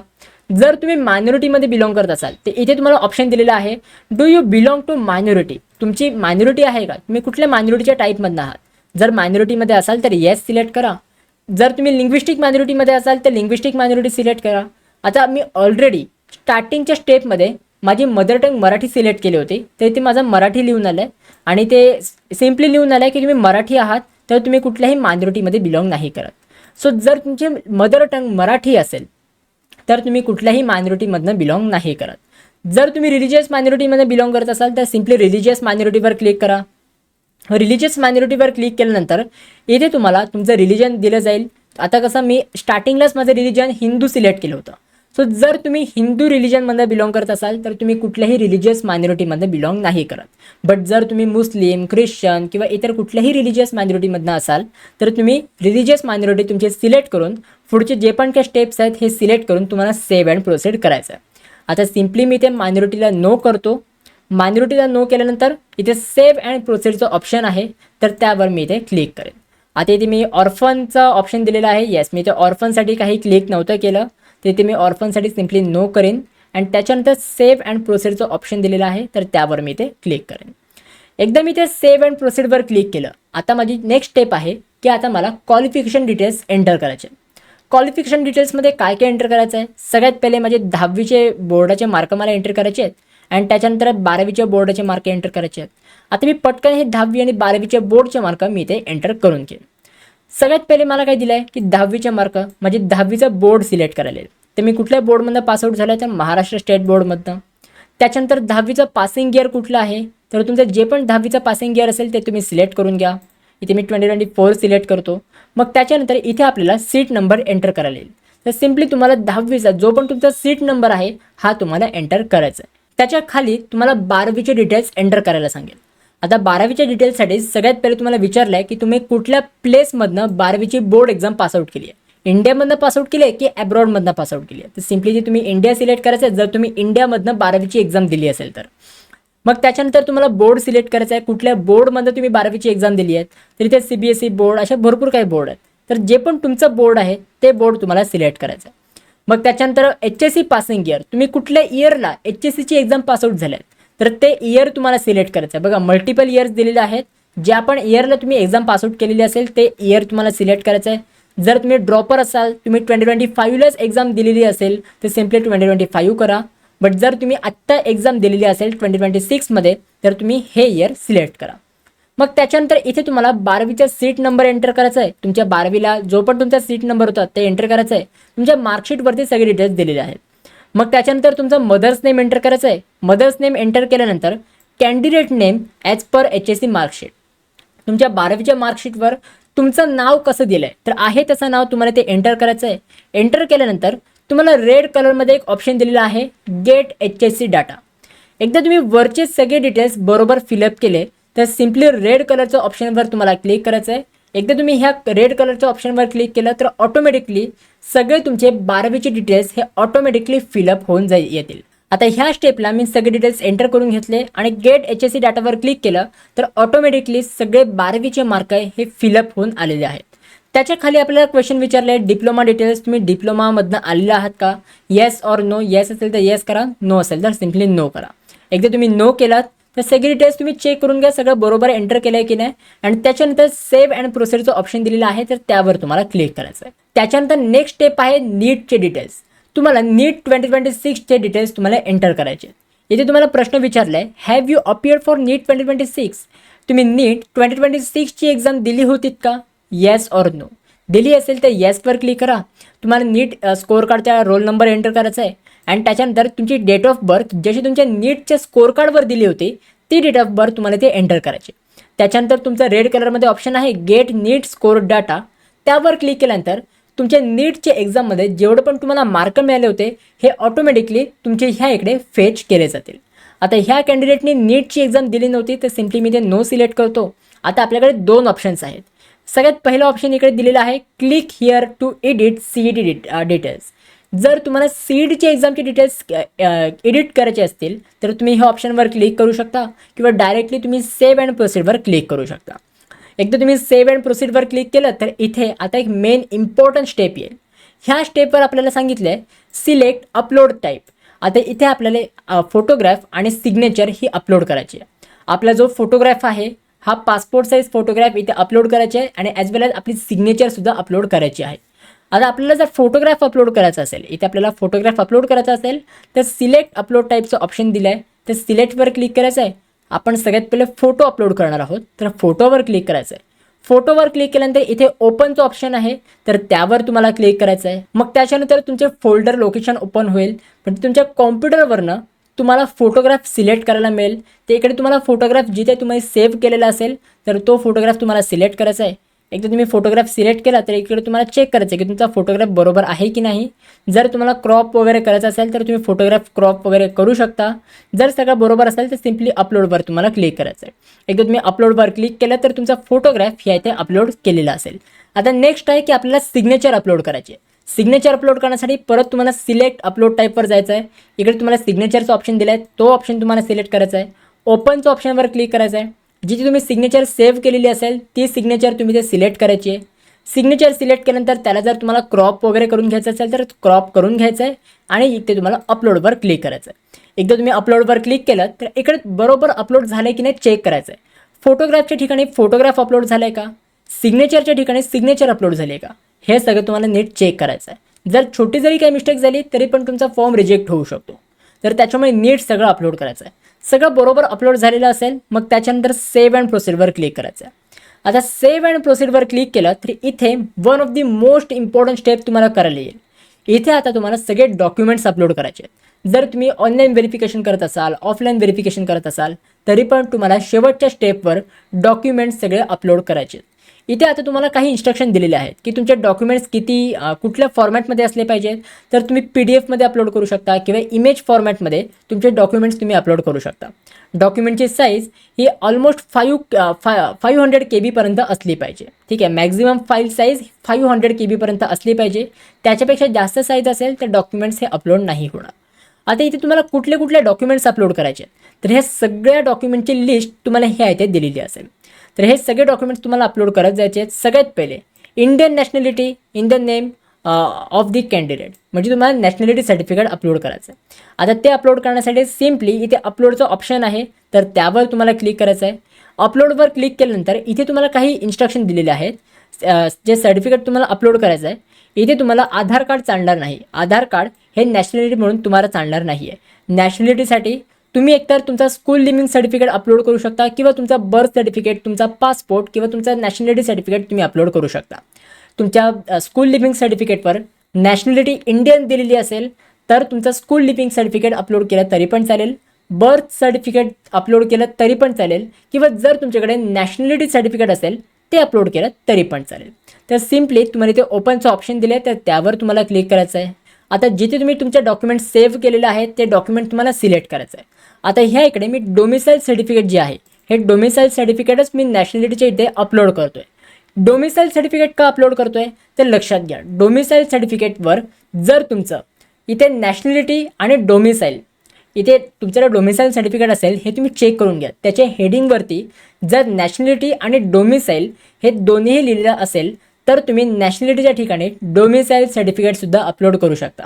जर तुम्ही मायनॉरिटीमध्ये बिलॉंग करत असाल तर इथे तुम्हाला ऑप्शन दिलेला आहे, do you belong to minority, तुमची मायनॉरिटी आहे का, तुम्ही कुठल्या मायनॉरिटीच्या टाईपमधनं आहात. जर मायनॉरिटीमध्ये असाल तर येस सिलेक्ट करा. जर तुम्ही लिंग्विस्टिक मायनॉरिटीमध्ये असाल तर लिंग्विस्टिक मायनॉरिटी सिलेक्ट करा. आता मी ऑलरेडी स्टार्टिंगच्या स्टेपमध्ये माझी मदर टंग मराठी सिलेक्ट केली होती, तर इथे माझं मराठी लिहून आलं आहे आणि ते सिम्पली लिहून आलं आहे की तुम्ही मराठी आहात तर तुम्ही कुठल्याही मायनॉरिटीमध्ये बिलॉंग नाही करत. सो जर तुमचे मदर टंग मराठी असेल तर तुम्ही कुठल्याही मायनॉरिटीमधनं बिलॉंग नाही करत. जर तुम्ही रिलिजियस मायनॉरिटीमध्ये बिलॉंग करत असाल तर सिम्पली रिलिजियस मायनॉरिटीवर क्लिक करा. रिलिजियस मायनॉरिटीवर क्लिक केल्यानंतर इथे तुम्हाला तुमचं रिलिजन दिलं जाईल. आता कसं मी स्टार्टिंगलाच माझं रिलिजन हिंदू सिलेक्ट केलं होतं. सो जर तुम्ही हिंदू रिलिजनमध्ये बिलॉंग करत असाल तर तुम्ही कुठल्याही रिलिजियस मायनॉरिटीमध्ये बिलॉंग नाही करत. बट जर तुम्ही मुस्लिम, ख्रिश्चन किंवा इतर कुठल्याही रिलिजियस मायनॉरिटीमधनं असाल तर तुम्ही रिलिजियस मायनॉरिटी तुमची सिलेक्ट करून पुढचे जे पण काही स्टेप्स आहेत हे सिलेक्ट करून तुम्हाला सेव्ह अँड प्रोसीड करायचं आहे. आता सिम्पली मी ते मायनॉरिटीला नो करतो. मायनॉरिटीला नो केल्यानंतर इथे सेव्ह अँड प्रोसीडचं ऑप्शन आहे तर त्यावर मी इथे क्लिक करेन. आता इथे मी ऑर्फनचा ऑप्शन दिलेला आहे. येस, मी इथे ऑर्फनसाठी काही क्लिक नव्हतं केलं, तर इथे मी ऑर्फनसाठी सिम्पली नो करेन अँड त्याच्यानंतर सेव्ह अँड प्रोसीडचं ऑप्शन दिलेलं आहे तर त्यावर मी इथे क्लिक करेन. एकदा मी ते सेव्ह अँड प्रोसीडवर क्लिक केलं, आता माझी नेक्स्ट स्टेप आहे की आता मला क्वालिफिकेशन डिटेल्स एंटर करायचे. क्वालिफिकेशन डिटेल्समध्ये काय काय एंटर करायचं आहे? सगळ्यात पहिले माझे 10वीचे बोर्डाचे मार्क मला एंटर करायचे आहेत अँड त्याच्यानंतर 12वीच्या बोर्डाचे मार्क एंटर करायचे आहेत. आता मी पटकन हे 10वी आणि 12वीचे बोर्डचे मार्क मी इथे एंटर करून घेईन. सगळ्यात पहिले मला काय दिलं आहे की 10वीचे मार्क म्हणजे 10वीचं बोर्ड सिलेक्ट करायला आहे. तर मी कुठल्या बोर्डमधनं पासआउट झालं आहे तर महाराष्ट्र स्टेट बोर्डमधनं. त्याच्यानंतर 10वीचं पासिंग इयर कुठलं आहे तर तुमचं जे पण 10वीचं पासिंग इयर असेल ते तुम्ही सिलेक्ट करून घ्या. इथे मी 2024 सिलेक्ट करतो. मग त्याच्यानंतर इथे आपल्याला सीट नंबर एंटर करायला येईल. तर सिम्पली तुम्हाला 10वीचा जो पण तुमचा सीट नंबर आहे हा तुम्हाला एंटर करायचा आहे. त्याच्या खाली तुम्हाला 12वीचे डिटेल्स एंटर करायला सांगेल. आता 12वीच्या डिटेल्ससाठी सगळ्यात पहिले तुम्हाला विचारलं आहे की तुम्ही कुठल्या प्लेसमधनं 12वीची बोर्ड एक्झाम पासआउट केली आहे. इंडियामधनं पासआउट केली आहे की अब्रॉडमधनं पासआउट केली आहे. तर सिम्पली तुम्ही इंडिया सिलेक्ट करायचं आहे जर तुम्ही इंडियामधनं 12वीची एक्झाम दिली असेल तर. मग त्याच्यानंतर तुम्हाला बोर्ड सिलेक्ट करायचं आहे, कुठल्या बोर्डमध्ये तुम्ही 12वीची एक्झाम दिली आहे. तर इथे CBSE बोर्ड अशा भरपूर काही बोर्ड आहेत. तर जे पण तुमचं बोर्ड आहे ते बोर्ड तुम्हाला सिलेक्ट करायचं आहे. मग त्याच्यानंतर HSC पासिंग इयर, तुम्ही कुठल्या इयरला HSCची एक्झाम पासआउट झाल्यात तर ते इयर तुम्हाला सिलेक्ट करायचं आहे. बघा मल्टिपल इयर्स दिलेले आहेत. ज्या पण इयरला तुम्ही एक्झाम पासआउट केलेली असेल ते इयर तुम्हाला सिलेक्ट करायचं आहे. जर तुम्ही ड्रॉपर असाल, तुम्ही 2025लाच एक्झाम दिलेली असेल तर सिम्पली 2025 करा. बट जर तुम्ही आत्ता एक्झाम दिलेली असेल 2026मध्ये तर तुम्ही हे इयर सिलेक्ट करा. मग त्याच्यानंतर इथे तुम्हाला 12वीचा सीट नंबर एंटर करायचा आहे. तुमच्या 12वीला जो पण तुमचा सीट नंबर होता ते एंटर करायचं आहे. तुमच्या मार्कशीटवरती सगळे डिटेल्स दिलेले आहेत. मग त्याच्यानंतर तुमचं मदर्स नेम एंटर करायचं आहे. मदर्स नेम एंटर केल्यानंतर candidate name as per HSC marksheet. तुमच्या 12वीच्या मार्कशीटवर तुमचं नाव कसं दिलं आहे तर आहे तसं नाव तुम्हाला ते एंटर करायचं आहे. एंटर केल्यानंतर तुम्हाला रेड कलरमध्ये एक ऑप्शन दिलेला आहे गेट HSC डाटा. एकदा तुम्ही वरचे सगळे डिटेल्स बरोबर फिलअप केले तर सिम्पली रेड कलरच्या ऑप्शनवर तुम्हाला क्लिक करायचं आहे. एकदा तुम्ही ह्या रेड कलरच्या ऑप्शनवर क्लिक केलं तर ऑटोमॅटिकली सगळे तुमचे 12वीचे डिटेल्स हे ऑटोमॅटिकली फिलअप होऊन येतील. आता ह्या स्टेपला मी सगळे डिटेल्स एंटर करून घेतले आणि गेट HSC डाटावर क्लिक केलं तर ऑटोमॅटिकली सगळे 12वीचे मार्क हे फिलअप होऊन आलेले आहेत. त्याच्या खाली आपल्याला क्वेश्चन विचारले आहे डिप्लोमा डिटेल्स, तुम्ही डिप्लोमामधनं आलेला आहात का? Yes or no. येस असेल तर येस करा, नो असेल तर सिम्पली नो करा. एकदा तुम्ही नो केलात तर सगळे डिटेल्स तुम्ही चेक करून घ्या सगळं बरोबर एंटर केलं आहे की नाही. आणि त्याच्यानंतर सेव्ह अँड प्रोसीडचं ऑप्शन दिलेलं आहे तर त्यावर तुम्हाला क्लिक करायचं आहे. त्याच्यानंतर नेक्स्ट स्टेप आहे नीटचे डिटेल्स. तुम्हाला नीट 2026चे डिटेल्स तुम्हाला एंटर करायचे. इथे तुम्हाला प्रश्न विचारला आहे have you appeared for NEET 2026. तुम्ही नीट 2026ची एक्झाम दिली होतीत का? Yes or no. दिली असेल तर येसवर क्लिक करा. तुम्हाला नीट स्कोअर कार्डचा रोल नंबर एंटर करायचा आहे आणि त्याच्यानंतर तुमची डेट ऑफ बर्थ जशी तुमच्या नीटच्या स्कोअर कार्डवर दिली होती ती डेट ऑफ बर्थ तुम्हाला ते एंटर करायची. त्याच्यानंतर तुमचं रेड कलरमध्ये ऑप्शन आहे गेट नीट स्कोअर डाटा. त्यावर क्लिक केल्यानंतर तुमच्या नीटच्या एक्झाममध्ये जेवढं पण तुम्हाला मार्क मिळाले होते हे ऑटोमॅटिकली तुमचे ह्या इकडे फेच केले जातील. आता ह्या कॅन्डिडेटनी नीटची एक्झाम दिली नव्हती तर सिम्पली मी ते नो सिलेक्ट करतो. आता आपल्याकडे 2 ऑप्शन्स आहेत. सगळ्यात पहिला ऑप्शन इकडे दिलेला आहे click here to edit CET details. जर तुम्हाला CETची एक्झामचे डिटेल्स एडिट करायचे असतील तर तुम्ही ह्या ऑप्शनवर क्लिक करू शकता किंवा डायरेक्टली तुम्ही सेव्ह अँड प्रोसीडवर क्लिक करू शकता. एकदा तुम्ही सेव्ह अँड प्रोसीडवर क्लिक केलं तर इथे आता एक मेन इम्पॉर्टंट स्टेप येईल. ह्या स्टेपवर आपल्याला सांगितलं आहे सिलेक्ट अपलोड टाईप. आता इथे आपल्याला फोटोग्राफ आणि सिग्नेचर ही अपलोड करायची आहे. आपला जो फोटोग्राफ आहे हा पासपोर्ट साईज फोटोग्राफ इथे अपलोड करायचे आहे आणि ॲज वेल ॲज आपली सिग्नेचरसुद्धा अपलोड करायची आहे. आता आपल्याला जर फोटोग्राफ अपलोड करायचा असेल इथे आपल्याला फोटोग्राफ अपलोड करायचा असेल तर सिलेक्ट अपलोड टाईपचं ऑप्शन दिलं आहे तर सिलेक्टवर क्लिक करायचं आहे. आपण सगळ्यात पहिले फोटो अपलोड करणार आहोत तर फोटोवर क्लिक करायचं आहे. फोटोवर क्लिक केल्यानंतर इथे ओपनचं ऑप्शन आहे तर त्यावर तुम्हाला क्लिक करायचं आहे. मग त्याच्यानंतर तुमचे फोल्डर लोकेशन ओपन होईल पण तुमच्या कॉम्प्युटरवरनं तुम्हाला फोटोग्राफ सिलेक्ट करायला मिळेल. ते इकडे तुम्हाला फोटोग्राफ जिथे तुम्ही सेव्ह केलेला असेल तर तो फोटोग्राफ तुम्हाला सिलेक्ट करायचा आहे. एकदा तुम्ही फोटोग्राफ सिलेक्ट केला तर इकडे तुम्हाला चेक करायचं आहे की तुमचा फोटोग्राफ बरोबर आहे की नाही. जर तुम्हाला क्रॉप वगैरे करायचं असेल तर तुम्ही फोटोग्राफ क्रॉप वगैरे करू शकता. जर सगळं बरोबर असेल तर सिम्पली अपलोडवर तुम्हाला क्लिक करायचं आहे. एकदा तुम्ही अपलोडवर क्लिक केलं तर तुमचा फोटोग्राफ ह्या इथे अपलोड केलेला असेल. आता नेक्स्ट आहे की आपल्याला सिग्नेचर अपलोड करायचे. सिग्नेचर अपलोड करण्यासाठी परत तुम्हाला सिलेक्ट अपलोड टाईपवर जायचं आहे. इकडे तुम्हाला सिग्नेचरचा ऑप्शन दिला आहे, तो ऑप्शन तुम्हाला सिलेक्ट करायचा आहे. ओपनच्या ऑप्शनवर क्लिक करायचं आहे. जिथे तुम्ही सिग्नेचर सेव्ह केलेली असेल ती सिग्नेचर तुम्ही ते सिलेक्ट करायची आहे. सिग्नेचर सिलेक्ट केल्यानंतर त्याला जर तुम्हाला क्रॉप वगैरे करून घ्यायचं असेल तर क्रॉप करून घ्यायचं आहे आणि इथे तुम्हाला अपलोडवर क्लिक करायचं आहे. एकदा तुम्ही अपलोडवर क्लिक केलं तर इकडे बरोबर अपलोड झालं आहे की नाही चेक करायचं आहे. फोटोग्राफच्या ठिकाणी फोटोग्राफ अपलोड झालं आहे का, सिग्नेचरच्या ठिकाणी सिग्नेचर अपलोड झाली आहे का, हे सगळं तुम्हाला नीट चेक करायचं आहे. जर छोटी जरी काही मिस्टेक झाली तरी पण तुमचा फॉर्म रिजेक्ट होऊ शकतो. तर त्याच्यामुळे नीट सगळं अपलोड करायचं आहे. सगळं बरोबर अपलोड झालेलं असेल मग त्याच्यानंतर सेव्ह अँड प्रोसीडवर क्लिक करायचं आहे. आता सेव्ह अँड प्रोसीडवर क्लिक केलं तर इथे one of the most important step तुम्हाला करायला येईल. इथे आता तुम्हाला सगळे डॉक्युमेंट्स अपलोड करायचे आहेत. जर तुम्ही ऑनलाईन व्हेरिफिकेशन करत असाल, ऑफलाईन व्हेरिफिकेशन करत असाल तरी पण तुम्हाला शेवटच्या स्टेपवर डॉक्युमेंट्स सगळे अपलोड करायचे आहेत. इथे आता तुम्हाला काही इन्स्ट्रक्शन दिलेले आहेत की तुमचे डॉक्युमेंट्स कुठल्या फॉर्मॅटमध्ये असले पाहिजेत. तर तुम्ही PDF मध्ये अपलोड करू शकता किंवा इमेज फॉर्मॅटमध्ये तुमचे डॉक्युमेंट्स तुम्ही अपलोड करू शकता. डॉक्युमेंटची साईज ही ऑलमोस्ट 500 KB पर्यंत असली पाहिजे. ठीक आहे, मॅक्झिमम फाईल साईज 500 KB पर्यंत असली पाहिजे. त्याच्यापेक्षा जास्त साईज असेल तर डॉक्युमेंट्स हे अपलोड नाही होणार. आता इथे तुम्हाला कुठले कुठले डॉक्युमेंट्स अपलोड करायचे तर ह्या सगळ्या डॉक्युमेंटची लिस्ट तुम्हाला ह्या इथे दिलेली असेल. तर हे सगळे डॉक्युमेंट्स तुम्हाला अपलोड करत जायचे आहेत. सगळ्यात पहिले Indian nationality in the name of the candidate, म्हणजे तुम्हाला नॅशनॅलिटी सर्टिफिकेट अपलोड करायचं आहे. आता ते अपलोड करण्यासाठी सिम्पली इथे अपलोडचं ऑप्शन आहे तर त्यावर तुम्हाला क्लिक करायचं आहे. अपलोडवर क्लिक केल्यानंतर इथे तुम्हाला काही इन्स्ट्रक्शन दिलेले आहेत. जे सर्टिफिकेट तुम्हाला अपलोड करायचं आहे इथे तुम्हाला आधार कार्ड चालणार नाही. आधार कार्ड हे नॅशनॅलिटी म्हणून तुम्हाला चालणार नाही आहे. नॅशनॅलिटीसाठी तुम्ही एकतर तुमचा स्कूल लिव्हिंग सर्टिफिकेट अपलोड करू शकता किंवा तुमचा बर्थ सर्टिफिकेट, तुमचा पासपोर्ट किंवा तुमचा नॅशनॅलिटी सर्टिफिकेट तुम्ही अपलोड करू शकता. तुमच्या स्कूल लिव्हिंग सर्टिफिकेटवर नॅशनॅलिटी इंडियन दिलेली असेल तर तुमचं स्कूल लिव्हिंग सर्टिफिकेट अपलोड केलं तरी पण चालेल. बर्थ सर्टिफिकेट अपलोड केलं तरी पण चालेल किंवा जर तुमच्याकडे नॅशनॅलिटी सर्टिफिकेट असेल ते अपलोड केलं तरी पण चालेल. तर सिम्पली तुम्हाला इथे ओपनचं ऑप्शन दिलं आहे तर त्यावर तुम्हाला क्लिक करायचं आहे. आता जिथे तुम्ही तुमचे डॉक्युमेंट सेव्ह केलेले आहेत ते डॉक्युमेंट तुम्हाला सिलेक्ट करायचं आहे. आता ह्या इकडे मी डोमिसाईल सर्टिफिकेट जे आहे हे डोमिसाईल सर्टिफिकेटच मी नॅशनॅलिटीच्या इथे अपलोड करतो आहे. डोमिसाईल सर्टिफिकेट का अपलोड करतो आहे तर लक्षात घ्या, डोमिसाईल सर्टिफिकेटवर जर तुमचं इथे नॅशनॅलिटी आणि डोमिसाईल इथे तुमच्याकडे डोमिसाईल सर्टिफिकेट असेल हे तुम्ही चेक करून घ्या. त्याच्या हेडिंगवरती जर नॅशनॅलिटी आणि डोमिसाईल हे दोन्हीही लिहिलेलं असेल तर तुम्ही नॅशनॅलिटीच्या ठिकाणी डोमिसाईल सर्टिफिकेटसुद्धा अपलोड करू शकता.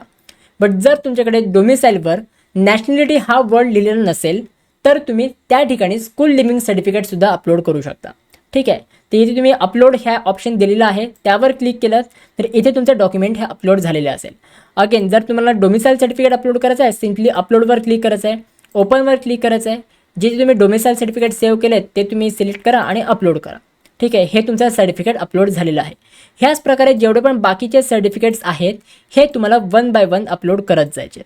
बट जर तुमच्याकडे डोमिसाईलवर नॅशनॅलिटी हा वर्ड लिहिलेला नसेल तर तुम्ही त्या ठिकाणी स्कूल लिव्हिंग सर्टिफिकेटसुद्धा अपलोड करू शकता. ठीक आहे, तर इथे तुम्ही अपलोड ह्या ऑप्शन दिलेला आहे त्यावर क्लिक केलं तर इथे तुमचं डॉक्युमेंट हे अपलोड झालेले असेल. अगेन जर तुम्हाला डोमिसाईल सर्टिफिकेट अपलोड करायचं आहे सिम्पली अपलोडवर क्लिक करायचं आहे, ओपनवर क्लिक करायचं आहे. जिथे तुम्ही डोमिसाईल सर्टिफिकेट सेव्ह केले ते तुम्ही सिलेक्ट करा आणि अपलोड करा. ठीक आहे, हे तुमचं सर्टिफिकेट अपलोड झालेलं आहे. ह्याच प्रकारे जेवढे पण बाकीचे सर्टिफिकेट्स आहेत हे तुम्हाला 1 बाय 1 अपलोड करत जायचे.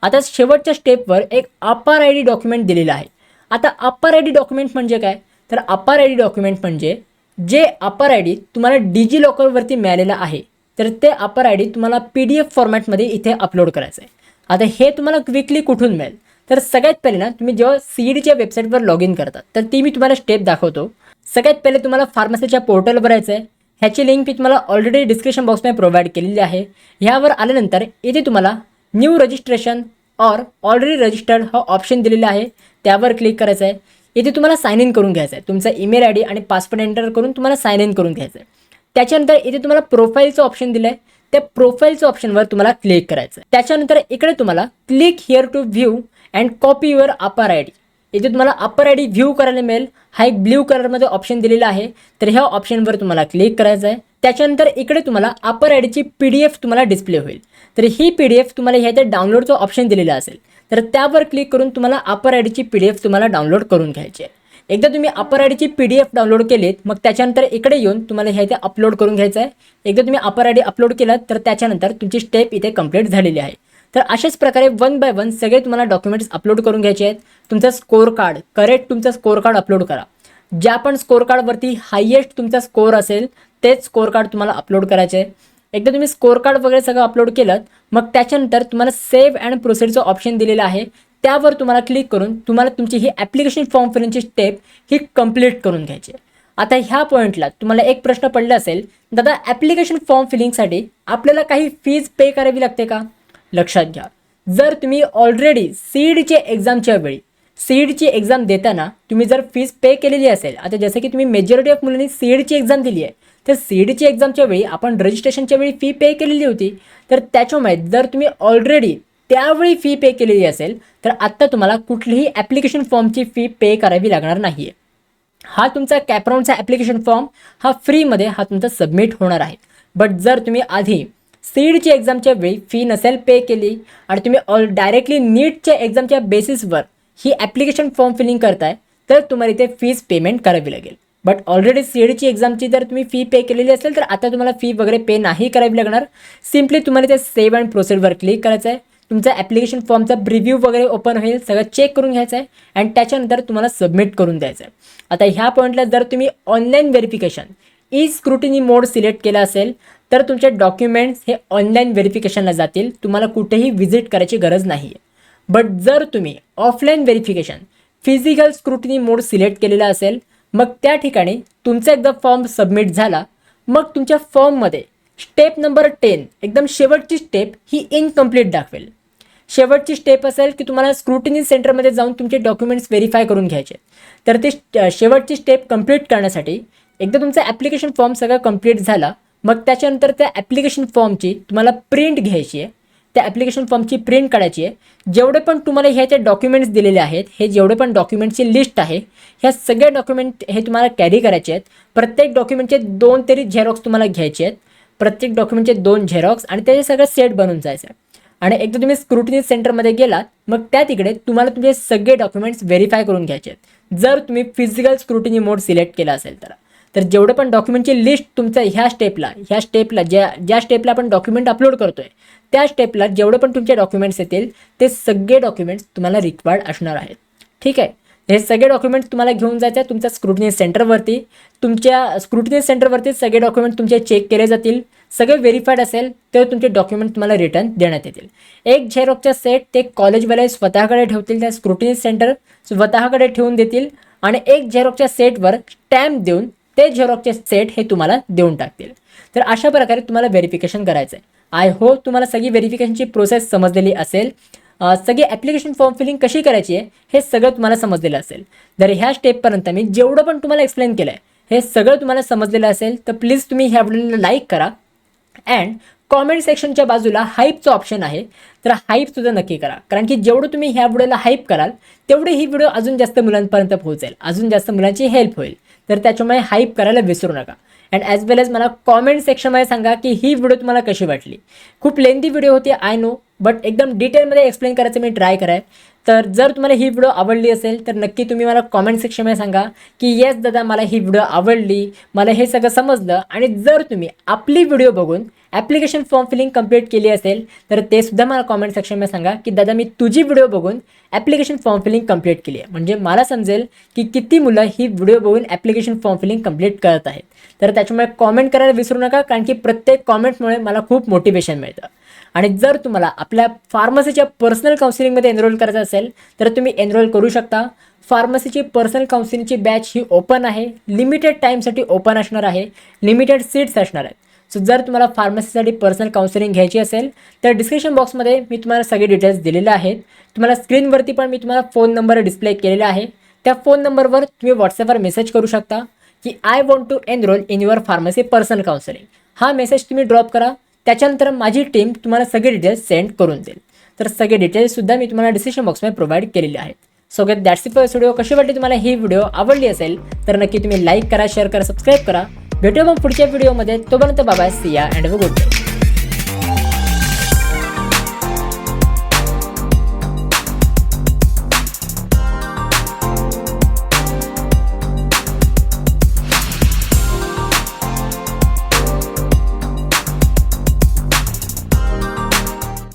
आता शेवटच्या स्टेपवर एक अपार ID डॉक्युमेंट दिलेलं आहे. आता अपार ID डॉक्युमेंट म्हणजे काय तर अपार ID डॉक्युमेंट म्हणजे जे अपार ID तुम्हाला डिजी लॉकरवरती मिळालेलं आहे तर ते अपार ID तुम्हाला PDF फॉर्मॅटमध्ये इथे अपलोड करायचं आहे. आता हे तुम्हाला क्विकली कुठून मिळेल तर सगळ्यात पहिले ना तुम्ही जेव्हा CEDच्या वेबसाईटवर लॉग इन करतात तर ती मी तुम्हाला स्टेप दाखवतो. सगळ्यात पहिले तुम्हाला फार्मसीच्या पोर्टलवर यायचं आहे. ह्याची लिंक मी तुम्हाला ऑलरेडी डिस्क्रिप्शन बॉक्समध्ये प्रोव्हाइड केलेली आहे. ह्यावर आल्यानंतर इथे तुम्हाला new registration or already registered हा ऑप्शन दिलेला आहे त्यावर क्लिक करायचं आहे. इथे तुम्हाला साइन इन करून घ्यायचं आहे. तुमचा ईमेल ID आणि पासवर्ड एंटर करून तुम्हाला साइन इन करून घ्यायचं आहे. त्याच्यानंतर इथे तुम्हाला प्रोफाईलचं ऑप्शन दिलं आहे त्या प्रोफाईलचं ऑप्शनवर तुम्हाला क्लिक करायचं आहे. त्याच्यानंतर इकडे तुम्हाला click here to view and copy your APAAR ID इथे तुम्हाला अपार ID व्ह्यू करायला मिळेल. हा एक ब्ल्यू कलरमध्ये ऑप्शन दिलेला आहे तर ह्या ऑप्शनवर तुम्हाला क्लिक करायचं आहे. त्याच्यानंतर इकडे तुम्हाला अपार IDची PDF तुम्हाला डिस्प्ले होईल. तर ही PDF तुम्हाला ह्या इथे डाउनलोडचं ऑप्शन दिलेलं असेल तर त्यावर क्लिक करून तुम्हाला अपार IDची PDF तुम्हाला डाउनलोड करून घ्यायची आहे. एकदा तुम्ही अपार IDची PDF डाउनलोड केलीत मग त्याच्यानंतर इकडे येऊन तुम्हाला ह्या इथे अपलोड करून घ्यायचं आहे. एकदा तुम्ही अपार ID अपलोड केलात तर त्याच्यानंतर तुमची स्टेप इथे कंप्लीट झालेली आहे. तर अशाच प्रकारे 1 बाय 1 सगळे तुम्हाला डॉक्युमेंट्स अपलोड करून घ्यायचे आहेत. तुमचा स्कोर कार्ड, करेक्ट तुमचा स्कोर कार्ड अपलोड करा. ज्या पण स्कोर कार्डवरती हायेस्ट तुमचा स्कोर असेल तेच स्कोर कार्ड तुम्हाला अपलोड करायचे आहे. एकदा तुम्ही स्कोर कार्ड वगैरे सगळं अपलोड केलं, मग त्याच्यानंतर तुम्हाला सेव्ह अँड प्रोसीडचं ऑप्शन दिलेलं आहे, त्यावर तुम्हाला क्लिक करून तुम्हाला तुमची ही ॲप्लिकेशन फॉर्म फिलिंगची स्टेप ही कंप्लीट करून घ्यायची आहे. आता ह्या पॉईंटला तुम्हाला एक प्रश्न पडला असेल, दादा ॲप्लिकेशन फॉर्म फिलिंगसाठी आपल्याला काही फीज पे करावी लागते का? लक्षात घ्या, जर तुम्ही ऑलरेडी सीईडीच्या एक्झामच्या वेळी सीईडीची एक्झाम देताना तुम्ही जर फीज पे केलेली असेल, आता जसं की तुम्ही मेजॉरिटी ऑफ मुलांनी सीईडीची एक्झाम दिली आहे, तर सीईडीची एक्झामच्या वेळी आपण रजिस्ट्रेशनच्या वेळी फी पे केलेली होती. तर त्याच्यामुळे जर तुम्ही ऑलरेडी त्यावेळी फी पे केलेली असेल तर आत्ता तुम्हाला कुठलीही ॲप्लिकेशन फॉर्मची फी पे करावी लागणार नाही आहे. हा तुमचा कॅपराऊंडचा ॲप्लिकेशन फॉर्म हा फ्रीमध्ये हा तुमचा सबमिट होणार आहे. बट जर तुम्ही आधी सीईडीची एक्झामच्या वेळी फी नसेल पे केली आणि तुम्ही डायरेक्टली नीटच्या एक्झामच्या बेसिसवर ही ॲप्लिकेशन फॉर्म फिलिंग करताय, तर तुम्हाला इथे फीज पेमेंट करावी लागेल. बट ऑलरेडी सीईडीची एक्झामची जर तुम्ही फी पे केलेली असेल तर आता तुम्हाला फी वगैरे पे नाही करावी लागणार. सिम्पली तुम्हाला इथे सेव्ह अँड प्रोसीडवर क्लिक करायचं आहे. तुमचा ॲप्लिकेशन फॉर्मचा प्रिव्ह्यू वगैरे ओपन होईल, सगळं चेक करून घ्यायचं आहे आणि त्याच्यानंतर तुम्हाला सबमिट करून द्यायचं आहे. आता ह्या पॉईंटला जर तुम्ही ऑनलाईन व्हेरिफिकेशन ई स्क्रुटिनी मोड सिलेक्ट केला असेल तर तुमचे डॉक्युमेंट्स हे ऑनलाईन व्हेरिफिकेशनला जातील, तुम्हाला कुठेही व्हिजिट करायची गरज नाही आहे. बट जर तुम्ही ऑफलाईन व्हेरिफिकेशन फिजिकल स्क्रुटिनी मोड सिलेक्ट केलेला असेल, मग त्या ठिकाणी तुमचा एकदा फॉर्म सबमिट झाला, मग तुमच्या फॉर्ममध्ये स्टेप नंबर 10 एकदम शेवटची स्टेप ही इनकम्प्लीट दाखवेल. शेवटची स्टेप असेल की तुम्हाला स्क्रुटिनी सेंटरमध्ये जाऊन तुमचे डॉक्युमेंट्स व्हेरीफाय करून घ्यायचे. तर ते शेवटची स्टेप कंप्लीट करण्यासाठी एकदा तुमचा ॲप्लिकेशन फॉर्म सगळं कंप्लीट झाला, मग त्याच्यानंतर त्या ॲप्लिकेशन फॉर्मची तुम्हाला प्रिंट घ्यायची आहे. त्या ॲप्लिकेशन फॉर्मची प्रिंट काढायची आहे. जेवढे पण तुम्हाला ह्याचे डॉक्युमेंट्स दिलेले आहेत, हे जेवढे पण डॉक्युमेंटची लिस्ट आहे, ह्या सगळ्या डॉक्युमेंट हे तुम्हाला कॅरी करायचे आहेत. प्रत्येक डॉक्युमेंटचे 2 तरी झेरॉक्स तुम्हाला घ्यायचे आहेत. प्रत्येक डॉक्युमेंटचे 2 झेरॉक्स आणि त्याचे सगळं सेट बनवून जायचं आहे. आणि एकदा तुम्ही स्क्रुटिनी सेंटरमध्ये गेलात, मग त्या तिकडे तुम्हाला तुमचे सगळे डॉक्युमेंट्स व्हेरीफाय करून घ्यायचे आहेत. जर तुम्ही फिजिकल स्क्रुटिनी मोड सिलेक्ट केला असेल तर जेवढे पण डॉक्युमेंटची लिस्ट तुमच्या ह्या स्टेपला ज्या स्टेपला आपण डॉक्युमेंट अपलोड करतोय त्या स्टेपला जेवढे पण तुमचे डॉक्युमेंट्स येतील ते सगळे डॉक्युमेंट्स तुम्हाला रिक्वायर्ड असणार आहेत. ठीक आहे, हे सगळे डॉक्युमेंट्स तुम्हाला घेऊन जायचे आहेत तुमच्या स्क्रुटिनी सेंटरवरती. तुमच्या स्क्रुटिनी सेंटरवरती सगळे डॉक्युमेंट तुमचे चेक केले जातील. सगळे व्हेरीफाईड असेल तर तुमचे डॉक्युमेंट तुम्हाला रिटर्न देण्यात येतील. एक झेरॉक्सचा सेट ते कॉलेजवाले स्वतःकडे ठेवतील, त्या स्क्रुटिनी सेंटर स्वतःकडे ठेवून देतील आणि एक झेरॉक्सच्या सेटवर स्टॅम्प देऊन ते झेरॉक्सचे सेट हे तुम्हाला देऊन टाकतील. तर अशा प्रकारे तुम्हाला व्हेरिफिकेशन करायचं आहे. आय होप तुम्हाला सगळी व्हेरिफिकेशनची प्रोसेस समजलेली असेल. सगळी ॲप्लिकेशन फॉर्म फिलिंग कशी करायची आहे हे सगळं तुम्हाला समजलेलं असेल. जर ह्या स्टेपपर्यंत मी जेवढं पण तुम्हाला एक्सप्लेन केलं आहे हे सगळं तुम्हाला समजलेलं असेल तर प्लीज तुम्ही ह्या व्हिडिओला लाईक करा अँड कॉमेंट सेक्शनच्या बाजूला हाईपचं ऑप्शन आहे, तर हाईपसुद्धा नक्की करा. कारण की जेवढं तुम्ही ह्या व्हिडिओला हाईप कराल तेवढे ही व्हिडिओ अजून जास्त मुलांपर्यंत पोहोचेल, अजून जास्त मुलांची हेल्प होईल. तर त्याच्यामुळे हाईप करायला विसरू नका. अँड ॲज वेल एज मला कॉमेंट सेक्शनमध्ये सांगा की ही व्हिडिओ तुम्हाला कशी वाटली. खूप लेंदी व्हिडिओ होती आय नो, बट एकदम डिटेलमध्ये एक्सप्लेन करायचं मी ट्राय कराय. तर जर तुम्हाला ही व्हिडिओ आवडली असेल तर नक्की तुम्ही मला कॉमेंट सेक्शनमध्ये सांगा की येस दादा मला ही व्हिडिओ आवडली, मला हे सगळं समजलं. आणि जर तुम्ही आपली व्हिडिओ बघून ॲप्लिकेशन फॉर्म फिलिंग कंप्लीट केली असेल तर ते सुद्धा मला कॉमेंट सेक्शनमध्ये सांगा की दादा मी तुझी व्हिडिओ बघून ॲप्लिकेशन फॉर्म फिलिंग कंप्लीट केली आहे. म्हणजे मला समजेल की किती मुलं ही व्हिडिओ बघून ॲप्लिकेशन फॉर्म फिलिंग कंप्लीट करत आहेत. तर त्याच्यामुळे कॉमेंट करायला विसरू नका, कारण की प्रत्येक कॉमेंटमुळे मला खूप मोटिवेशन मिळतं. आणि जर तुम्हाला आपल्या फार्मसीच्या पर्सनल काउन्सिलिंगमध्ये एनरोल करायचं असेल तर तुम्ही एनरोल करू शकता. फार्मसीची पर्सनल काउन्सिलिंगची बॅच ही ओपन आहे, लिमिटेड टाईमसाठी ओपन असणार आहे, लिमिटेड सीट्स असणार आहेत. सो जर तुम्हाला फार्मसीसाठी पर्सनल काउन्सिलिंग घ्यायची असेल तर डिस्क्रिप्शन बॉक्समध्ये मी तुम्हाला सगळे डिटेल्स दिलेले आहेत. तुम्हाला स्क्रीनवरती पण मी तुम्हाला फोन नंबर डिस्प्ले केलेला आहे. त्या फोन नंबरवर तुम्ही व्हॉट्सअपवर मेसेज करू शकता की I want to enroll in your pharmacy personal counselling. हा मेसेज तुम्ही ड्रॉप करा, त्याच्यानंतर माझी टीम तुम्हाला सगळे डिटेल्स सेंड करून देईल. तर सगळे डिटेल्ससुद्धा मी तुम्हाला डिस्क्रिप्शन बॉक्समध्ये प्रोव्हाइड केलेले आहेत. So gate that's it for video. कशी वाटली तुम्हाला ही व्हिडिओ आवडली असेल तर नक्की तुम्ही लाईक करा, शेअर करा, सबस्क्राईब करा. भेटूया मग पुढच्या व्हिडिओमध्ये. तोपर्यंत बाय, सी या and have a good day.